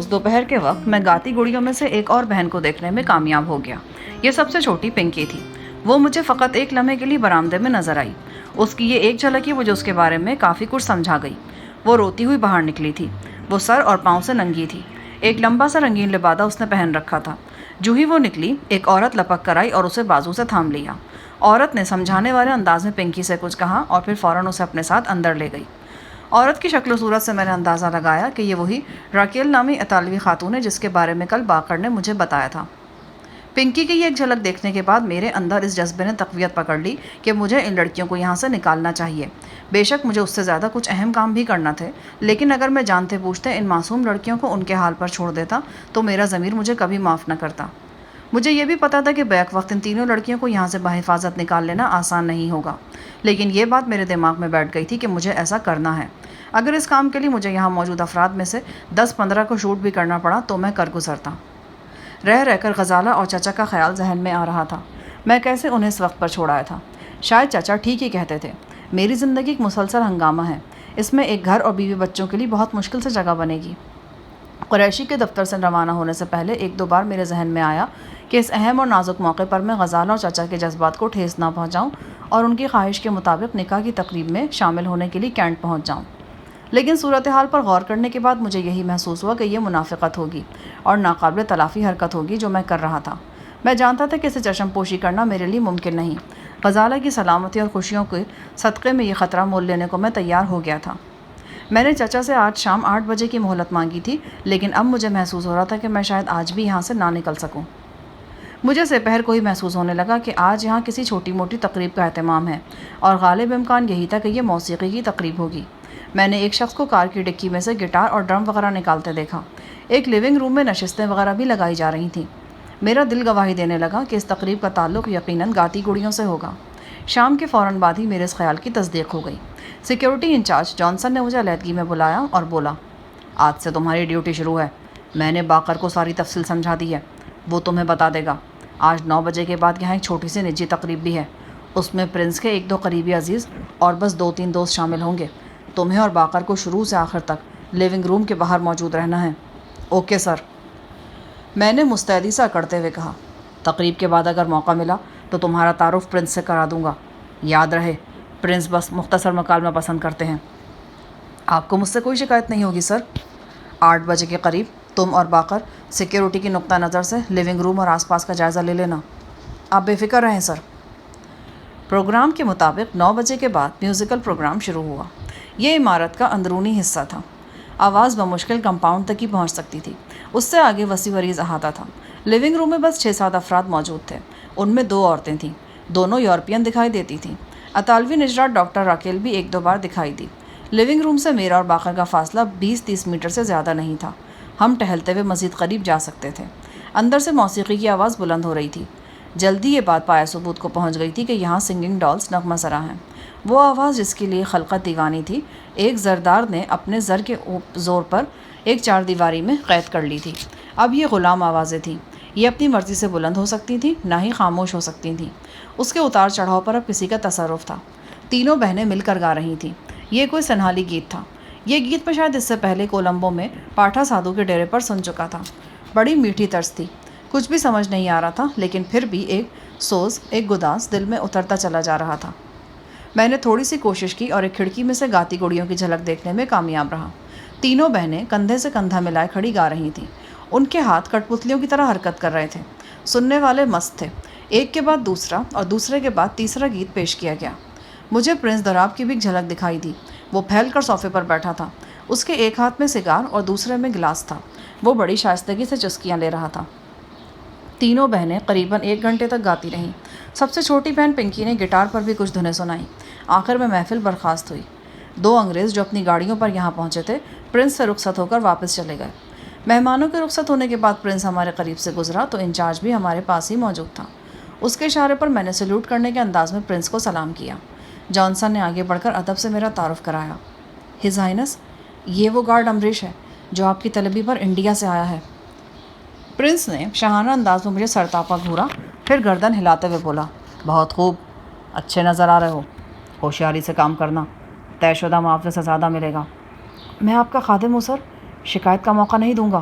روز دوپہر کے وقت میں گاتی گڑیوں میں سے ایک اور بہن کو دیکھنے میں کامیاب ہو گیا۔ یہ سب سے چھوٹی پنکی تھی۔ وہ مجھے فقط ایک لمحے کے لیے برآمدے میں نظر آئی۔ اس کی یہ ایک جھلک ہی مجھے اس کے بارے میں کافی کچھ سمجھا گئی۔ وہ روتی ہوئی باہر نکلی تھی۔ وہ سر اور پاؤں سے ننگی تھی۔ ایک لمبا سا رنگین لبادہ اس نے پہن رکھا تھا۔ جو ہی وہ نکلی، ایک عورت لپک کر آئی اور اسے بازو سے تھام لیا۔ عورت نے سمجھانے والے انداز میں پنکی سے کچھ کہا اور پھر فوراً اسے اپنے ساتھ اندر لے گئی۔ عورت کی شکل و صورت سے میں نے اندازہ لگایا کہ یہ وہی راکیل نامی اطالوی خاتون ہے جس کے بارے میں کل باقر نے مجھے بتایا تھا۔ پنکی کی یہ ایک جھلک دیکھنے کے بعد میرے اندر اس جذبے نے تقویت پکڑ لی کہ مجھے ان لڑکیوں کو یہاں سے نکالنا چاہیے۔ بے شک مجھے اس سے زیادہ کچھ اہم کام بھی کرنا تھے، لیکن اگر میں جانتے بوجھتے ان معصوم لڑکیوں کو ان کے حال پر چھوڑ دیتا تو میرا ضمیر مجھے کبھی معاف نہ کرتا۔ مجھے یہ بھی پتا تھا کہ بیک وقت ان تینوں لڑکیوں کو یہاں سے بحفاظت نکال لینا آسان نہیں ہوگا، لیکن یہ بات میرے دماغ میں بیٹھ گئی تھی کہ مجھے ایسا کرنا ہے۔ اگر اس کام کے لیے مجھے یہاں موجود افراد میں سے 10-15 کو شوٹ بھی کرنا پڑا تو میں کر گزرتا۔ رہ رہ کر غزالہ اور چچا کا خیال ذہن میں آ رہا تھا۔ میں کیسے انہیں اس وقت پر چھوڑایا تھا؟ شاید چچا ٹھیک ہی کہتے تھے۔ میری زندگی ایک مسلسل ہنگامہ ہے۔ اس میں ایک گھر اور بیوی بچوں کے لیے بہت مشکل سے جگہ بنے گی۔ قریشی کے دفتر سے روانہ ہونے سے پہلے 1-2 بار میرے ذہن میں آیا کہ اس اہم اور نازک موقع پر میں غزالہ اور چچا کے جذبات کو ٹھیس نہ پہنچاؤں اور ان کی خواہش کے مطابق نکاح کی تقریب میں شامل ہونے کے لیے کینٹ پہنچ جاؤں۔ لیکن صورتحال پر غور کرنے کے بعد مجھے یہی محسوس ہوا کہ یہ منافقت ہوگی اور ناقابل تلافی حرکت ہوگی جو میں کر رہا تھا۔ میں جانتا تھا کہ اسے چشم پوشی کرنا میرے لیے ممکن نہیں۔ غزالہ کی سلامتی اور خوشیوں کے صدقے میں یہ خطرہ مول لینے کو میں تیار ہو گیا تھا۔ میں نے چچا سے آج شام 8 بجے کی مہلت مانگی تھی، لیکن اب مجھے محسوس ہو رہا تھا کہ میں شاید آج بھی یہاں سے نہ نکل سکوں۔ مجھے دوپہر کو ہی محسوس ہونے لگا کہ آج یہاں کسی چھوٹی موٹی تقریب کا اہتمام ہے، اور غالب امکان یہی تھا کہ یہ موسیقی کی تقریب ہوگی۔ میں نے ایک شخص کو کار کی ڈکی میں سے گٹار اور ڈرم وغیرہ نکالتے دیکھا۔ ایک لیونگ روم میں نشستیں وغیرہ بھی لگائی جا رہی تھیں۔ میرا دل گواہی دینے لگا کہ اس تقریب کا تعلق یقیناً گاتی گڑیوں سے ہوگا۔ شام کے فوراً بعد ہی میرے اس خیال کی تصدیق ہو گئی۔ سیکیورٹی انچارج جانسن نے مجھے علیحدگی میں بلایا اور بولا، آج سے تمہاری ڈیوٹی شروع ہے۔ میں نے باقر کو ساری تفصیل سمجھا دی ہے، وہ تمہیں بتا دے گا۔ آج 9 بجے کے بعد یہاں ایک چھوٹی سی نجی تقریب بھی ہے۔ اس میں پرنس کے 1-2 قریبی عزیز اور بس 2-3 دوست شامل ہوں گے۔ تمہیں اور باقر کو شروع سے آخر تک لیونگ روم کے باہر موجود رہنا ہے۔ اوکے سر، میں نے مستعدی سے اکڑتے ہوئے کہا۔ تقریب کے بعد اگر موقع ملا تو تمہارا تعارف پرنس سے کرا دوں گا۔ یاد رہے، پرنس بس مختصر مکالمہ پسند کرتے ہیں۔ آپ کو مجھ سے کوئی شکایت نہیں ہوگی سر۔ 8 بجے کے قریب تم اور باقر سیکیورٹی کی نقطہ نظر سے لیونگ روم اور آس پاس کا جائزہ لے لینا۔ آپ بے فکر رہیں سر۔ پروگرام کے مطابق 9 بجے کے بعد میوزیکل پروگرام شروع ہوا۔ یہ عمارت کا اندرونی حصہ تھا۔ آواز بمشکل کمپاؤنڈ تک ہی پہنچ سکتی تھی، اس سے آگے وسیع و عریض احاطہ تھا۔ لیونگ روم میں بس 6-7 افراد موجود تھے۔ ان میں 2 عورتیں تھیں، دونوں یورپین دکھائی دیتی تھیں۔ اطالوی نژاد ڈاکٹر راکیل بھی 1-2 بار دکھائی دی۔ لیونگ روم سے میرا اور باقر کا فاصلہ 20-30 میٹر سے زیادہ نہیں تھا۔ ہم ٹہلتے ہوئے مزید قریب جا سکتے تھے۔ اندر سے موسیقی کی آواز بلند ہو رہی تھی۔ جلدی یہ بات پایہ ثبوت کو پہنچ گئی تھی کہ یہاں سنگنگ ڈالز نغمہ سرا ہیں۔ وہ آواز جس کے لیے خلقت دیوانی تھی، ایک زردار نے اپنے زر کے زور پر ایک 4 دیواری میں قید کر لی تھی۔ اب یہ غلام آوازیں تھیں۔ یہ اپنی مرضی سے بلند ہو سکتی تھیں، نہ ہی خاموش ہو سکتی تھیں۔ اس کے اتار چڑھاؤ پر اب کسی کا تصرف تھا۔ تینوں بہنیں مل کر گا رہی تھیں۔ یہ کوئی سنہالی گیت تھا۔ یہ گیت میں شاید اس سے پہلے کولمبو میں پاٹھا سادھو کے ڈیرے پر سن چکا تھا۔ بڑی میٹھی طرز تھی۔ کچھ بھی سمجھ نہیں آ رہا تھا، لیکن پھر بھی ایک سوز، ایک گداز دل میں اترتا چلا جا رہا تھا۔ میں نے تھوڑی سی کوشش کی اور ایک کھڑکی میں سے گاتی گڑیوں کی جھلک دیکھنے میں کامیاب رہا۔ تینوں بہنیں کندھے سے کندھا ملائے کھڑی گا رہی تھیں۔ ان کے ہاتھ کٹ پتلیوں کی طرح حرکت کر رہے تھے۔ سننے والے مست تھے۔ ایک کے بعد دوسرا اور دوسرے کے بعد تیسرا گیت پیش کیا گیا۔ مجھے پرنس دراب کی بھی ایک جھلک دکھائی دی۔ وہ پھیل کر صوفے پر بیٹھا تھا۔ اس کے ایک ہاتھ میں سگار اور دوسرے میں گلاس تھا۔ وہ بڑی شائستگی سے چسکیاں لے رہا تھا۔ تینوں بہنیں قریباً 1 گھنٹے تک گاتی رہیں۔ سب سے چھوٹی بہن پنکی نے گٹار پر بھی کچھ دھنیں سنائیں۔ آخر میں محفل برخاست ہوئی۔ 2 انگریز جو اپنی گاڑیوں پر یہاں پہنچے تھے، پرنس سے رخصت ہو کر واپس چلے گئے۔ مہمانوں کے رخصت ہونے کے بعد پرنس ہمارے قریب سے گزرا تو انچارج بھی ہمارے پاس ہی موجود تھا۔ اس کے اشارے پر میں نے سلوٹ کرنے کے انداز میں پرنس کو سلام کیا۔ جانسن نے آگے بڑھ کر ادب سے میرا تعارف کرایا۔ ہز ہائنس، یہ وہ گارڈ امریش ہے جو آپ کی طلبی پر انڈیا سے آیا ہے۔ پرنس نے شاہانہ انداز میں مجھے سرتاپا گھورا، پھر گردن ہلاتے ہوئے بولا، بہت خوب، اچھے نظر آ رہے ہو۔ ہوشیاری سے کام کرنا، طے شدہ معاوضے سے زیادہ ملے گا۔ میں آپ کا خادم ہوں سر، شکایت کا موقع نہیں دوں گا۔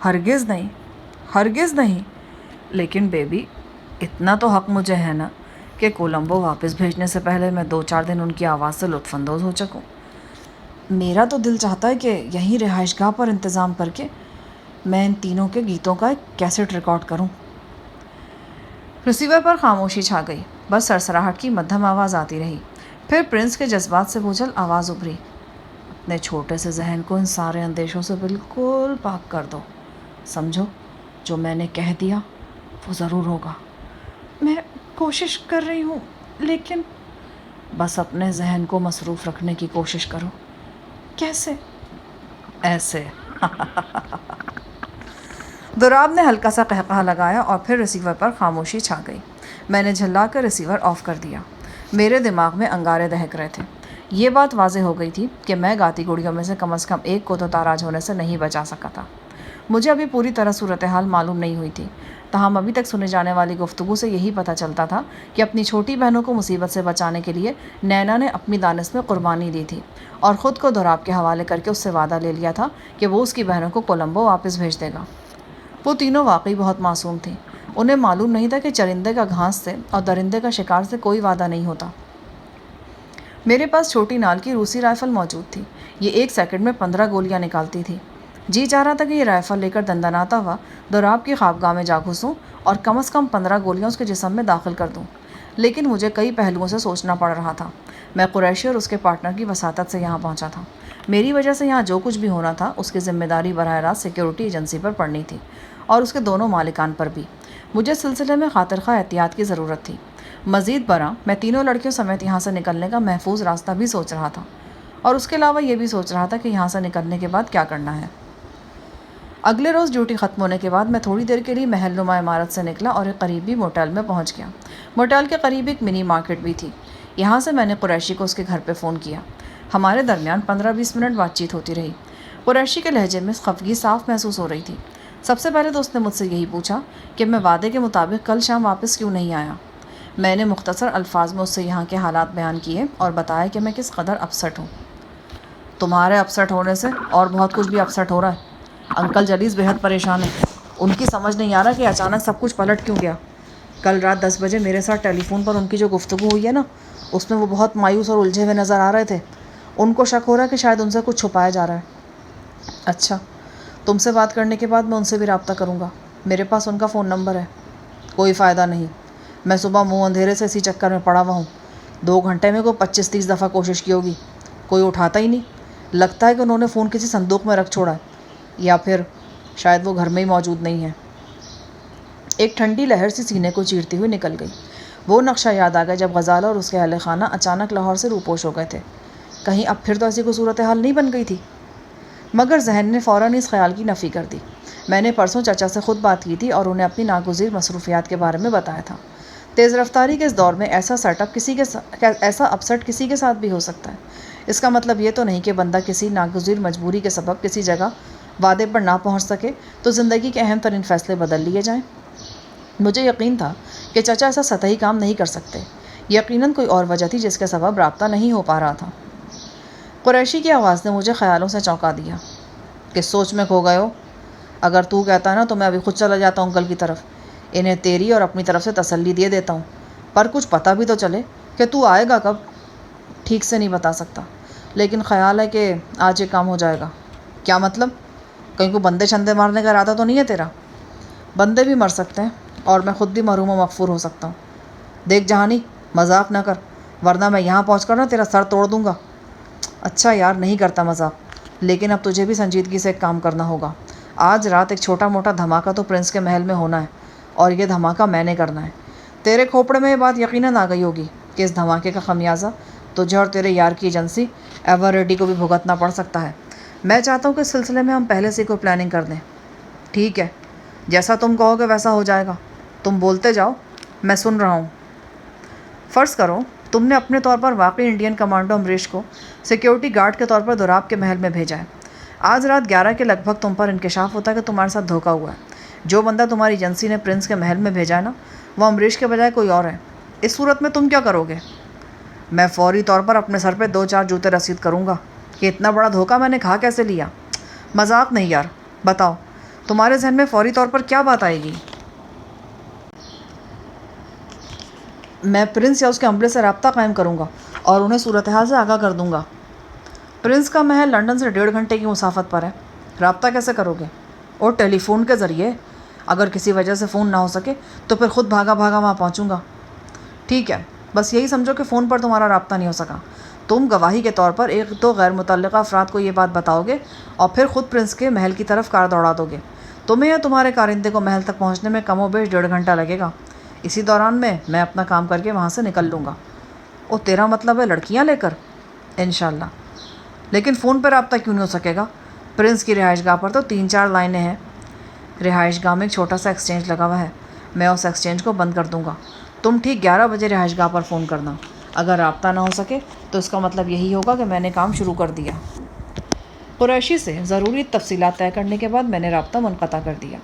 ہرگز نہیں، ہرگز نہیں۔ لیکن بیبی، اتنا تو حق مجھے ہے نا کہ کولمبو واپس بھیجنے سے پہلے میں 2-4 دن ان کی آواز سے لطف اندوز ہو سکوں۔ میرا تو دل چاہتا ہے کہ یہیں رہائش گاہ پر انتظام کر کے میں ان تینوں کے گیتوں کا ایک کیسٹ ریکارڈ کروں۔ ریسیور پر خاموشی چھا گئی، بس سرسراہٹ کی مدھم آواز آتی رہی۔ پھر پرنس کے جذبات سے بوجھل آواز ابھری، اپنے چھوٹے سے ذہن کو ان سارے اندیشوں سے بالکل پاک کر دو۔ سمجھو، جو میں نے کہہ دیا وہ ضرور ہوگا۔ میں کوشش کر رہی ہوں، لیکن بس اپنے ذہن کو مصروف رکھنے کی کوشش کرو۔ کیسے؟ ایسے۔ دوراب نے ہلکا سا قہقہہ لگایا اور پھر ریسیور پر خاموشی چھا گئی۔ میں نے جھلا کر ریسیور آف کر دیا۔ میرے دماغ میں انگارے دہک رہے تھے۔ یہ بات واضح ہو گئی تھی کہ میں گاتی گڑیوں میں سے کم ایک کو تو تاراج ہونے سے نہیں بچا سکا تھا۔ مجھے ابھی پوری طرح صورتحال معلوم نہیں ہوئی تھی، تاہم ابھی تک سنے جانے والی گفتگو سے یہی پتہ چلتا تھا کہ اپنی چھوٹی بہنوں کو مصیبت سے بچانے کے لیے نینا نے اپنی دانش میں قربانی دی تھی اور خود کو دوراب کے حوالے کر کے اس سے وعدہ لے لیا تھا کہ وہ اس کی بہنوں کو کولمبو واپس بھیج دے گا۔ وہ تینوں واقعی بہت معصوم تھیں۔ انہیں معلوم نہیں تھا کہ چرندے کا گھاس سے اور درندے کا شکار سے کوئی وعدہ نہیں ہوتا۔ میرے پاس چھوٹی نال کی روسی رائفل موجود تھی۔ یہ 1 سیکنڈ میں 15 گولیاں نکالتی تھی۔ جی چاہ رہا تھا کہ یہ رائفل لے کر دندناتا ہوا دوراب کی خوابگاہ میں جا گھسوں اور کم از کم 15 گولیاں اس کے جسم میں داخل کر دوں، لیکن مجھے کئی پہلوؤں سے سوچنا پڑ رہا تھا۔ میں قریشی اور اس کے پارٹنر کی وساطت سے یہاں پہنچا تھا۔ میری وجہ سے یہاں جو کچھ بھی ہونا تھا اس کی ذمہ داری براہ راست سیکیورٹی ایجنسی پر پڑنی تھی اور اس کے دونوں مالکان پر بھی۔ مجھے سلسلے میں خاطر خواہ احتیاط کی ضرورت تھی۔ مزید برآں میں تینوں لڑکیوں سمیت یہاں سے نکلنے کا محفوظ راستہ بھی سوچ رہا تھا، اور اس کے علاوہ یہ بھی سوچ رہا تھا کہ یہاں سے نکلنے کے بعد کیا کرنا ہے۔ اگلے روز ڈیوٹی ختم ہونے کے بعد میں تھوڑی دیر کے لیے محل نما عمارت سے نکلا اور ایک قریبی موٹیل میں پہنچ گیا۔ موٹیل کے قریب ایک منی مارکیٹ بھی تھی۔ یہاں سے میں نے قریشی کو اس کے گھر پہ فون کیا۔ ہمارے درمیان 15-20 منٹ بات چیت ہوتی رہی۔ قریشی کے لہجے میں خفگی صاف محسوس ہو رہی تھی۔ سب سے پہلے تو اس نے مجھ سے یہی پوچھا کہ میں وعدے کے مطابق کل شام واپس کیوں نہیں آیا۔ میں نے مختصر الفاظ میں اس سے یہاں کے حالات بیان کیے اور بتایا کہ میں کس قدر اپسٹ ہوں۔ تمہارے اپسٹ ہونے سے اور بہت کچھ بھی اپسٹ ہو رہا ہے۔ انکل جلیس بہت پریشان ہیں۔ ان کی سمجھ نہیں آ رہا کہ اچانک سب کچھ پلٹ کیوں گیا۔ کل رات 10 بجے میرے ساتھ ٹیلی فون پر ان کی جو گفتگو ہوئی ہے نا، اس میں وہ بہت مایوس اور الجھے ہوئے نظر آ رہے تھے۔ ان کو شک ہو رہا ہے کہ شاید ان سے کچھ چھپایا جا رہا ہے۔ اچھا، تم سے بات کرنے کے بعد میں ان سے بھی رابطہ کروں گا۔ میرے پاس ان کا فون نمبر ہے۔ کوئی فائدہ نہیں، میں صبح منہ اندھیرے سے اسی چکر میں پڑا ہوا ہوں۔ 2 گھنٹے میں کوئی 25-30 دفعہ کوشش کی ہوگی، کوئی اٹھاتا ہی نہیں۔ لگتا ہے کہ انہوں نے فون کسی صندوق میں رکھ چھوڑا ہے، یا پھر شاید وہ گھر میں ہی موجود نہیں ہے۔ ایک ٹھنڈی لہر سی سینے کو چیرتی ہوئی نکل گئی۔ وہ نقشہ یاد آ گیا جب غزالہ اور اس کے اہل خانہ اچانک لاہور سے روپوش ہو گئے تھے۔ کہیں اب پھر تو ایسی کوئی صورتحال نہیں بن گئی تھی؟ مگر ذہن نے فوراً اس خیال کی نفی کر دی۔ میں نے پرسوں چچا سے خود بات کی تھی اور انہیں اپنی ناگزیر مصروفیات کے بارے میں بتایا تھا۔ تیز رفتاری کے اس دور میں ایسا اپسٹ کسی کے ساتھ بھی ہو سکتا ہے۔ اس کا مطلب یہ تو نہیں کہ بندہ کسی ناگزیر مجبوری کے سبب کسی جگہ وعدے پر نہ پہنچ سکے تو زندگی کے اہم ترین فیصلے بدل لیے جائیں۔ مجھے یقین تھا کہ چچا ایسا سطحی کام نہیں کر سکتے۔ یقیناً کوئی اور وجہ تھی جس کے سبب رابطہ نہیں ہو پا رہا تھا۔ قریشی کی آواز نے مجھے خیالوں سے چونکا دیا۔ کس سوچ میں کھو گئے ہو؟ اگر تو کہتا ہے نا تو میں ابھی خود چلا جاتا ہوں انکل کی طرف۔ انہیں تیری اور اپنی طرف سے تسلی دیے دیتا ہوں، پر کچھ پتہ بھی تو چلے کہ تو آئے گا کب۔ ٹھیک سے نہیں بتا سکتا، لیکن خیال ہے کہ آج یہ کام ہو جائے گا۔ کیا مطلب؟ کہیں کو بندے چھندے مارنے کا ارادہ تو نہیں ہے تیرا؟ بندے بھی مر سکتے ہیں اور میں خود بھی محروم و مغفور ہو سکتا ہوں۔ دیکھ جہانی، مذاق نہ کر، ورنہ میں یہاں پہنچ کر نا تیرا سر توڑ دوں گا۔ اچھا یار، نہیں کرتا مذاق، لیکن اب تجھے بھی سنجیدگی سے ایک کام کرنا ہوگا۔ آج رات ایک چھوٹا موٹا دھماکہ تو پرنس کے محل میں ہونا ہے، اور یہ دھماکہ میں نے کرنا ہے۔ تیرے کھوپڑے میں یہ بات یقیناً آ گئی ہوگی کہ اس دھماکے کا خمیازہ تجھے اور تیرے یار کی ایجنسی ایور ریڈی کو بھی بھگتنا پڑ سکتا ہے۔ میں چاہتا ہوں کہ اس سلسلے میں ہم پہلے سے کوئی پلاننگ کر دیں۔ ٹھیک ہے، جیسا تم کہو گے ویسا ہو جائے گا۔ تم بولتے جاؤ، میں سن رہا ہوں۔ فرض کرو تم نے اپنے طور پر واقعی انڈین کمانڈو امریش کو سیکیورٹی گارڈ کے طور پر دوراب کے محل میں بھیجا ہے۔ آج رات 11 کے لگ بھگ تم پر انکشاف ہوتا ہے کہ تمہارے ساتھ دھوکہ ہوا ہے۔ جو بندہ تمہاری ایجنسی نے پرنس کے محل میں بھیجا ہے نا، وہ امریش کے بجائے کوئی اور ہے۔ اس صورت میں تم کیا کرو گے؟ میں فوری طور پر اپنے سر پہ 2-4 جوتے رسید کروں گا کہ اتنا بڑا دھوکہ میں نے کھا کیسے لیا۔ مذاق نہیں یار، بتاؤ تمہارے ذہن میں فوری طور پر کیا بات آئے گی؟ میں پرنس یا اس کے عملے سے رابطہ قائم کروں گا اور انہیں صورتحال سے آگاہ کر دوں گا۔ پرنس کا محل لندن سے 1.5 گھنٹے کی مسافت پر ہے۔ رابطہ کیسے کرو گے؟ اور ٹیلی فون کے ذریعے۔ اگر کسی وجہ سے فون نہ ہو سکے تو پھر خود بھاگا بھاگا وہاں پہنچوں گا۔ ٹھیک ہے، بس یہی سمجھو کہ فون پر تمہارا رابطہ نہیں ہو سکا۔ تم گواہی کے طور پر 1-2 غیر متعلقہ افراد کو یہ بات بتاؤ گے اور پھر خود پرنس کے محل کی طرف کار دوڑا دو گے۔ تمہیں یا تمہارے کارندے کو محل تک پہنچنے میں کم و بیش 1.5 گھنٹہ لگے گا۔ اسی دوران میں اپنا کام کر کے وہاں سے نکل لوں گا۔ اور تیرا مطلب ہے لڑکیاں لے کر؟ انشاءاللہ۔ لیکن فون پہ رابطہ کیوں نہیں ہو سکے گا؟ پرنس کی رہائش گاہ پر تو 3-4 لائنیں ہیں۔ رہائش گاہ میں ایک چھوٹا سا ایکسچینج لگا ہوا ہے، میں اس ایکسچینج کو بند کر دوں گا۔ تم ٹھیک 11 بجے رہائش گاہ پر فون کرنا۔ اگر رابطہ نہ ہو سکے تو اس کا مطلب یہی ہوگا کہ میں نے کام شروع کر دیا۔ قریشی سے ضروری تفصیلات طے کرنے کے بعد میں نے رابطہ منقطع کر دیا۔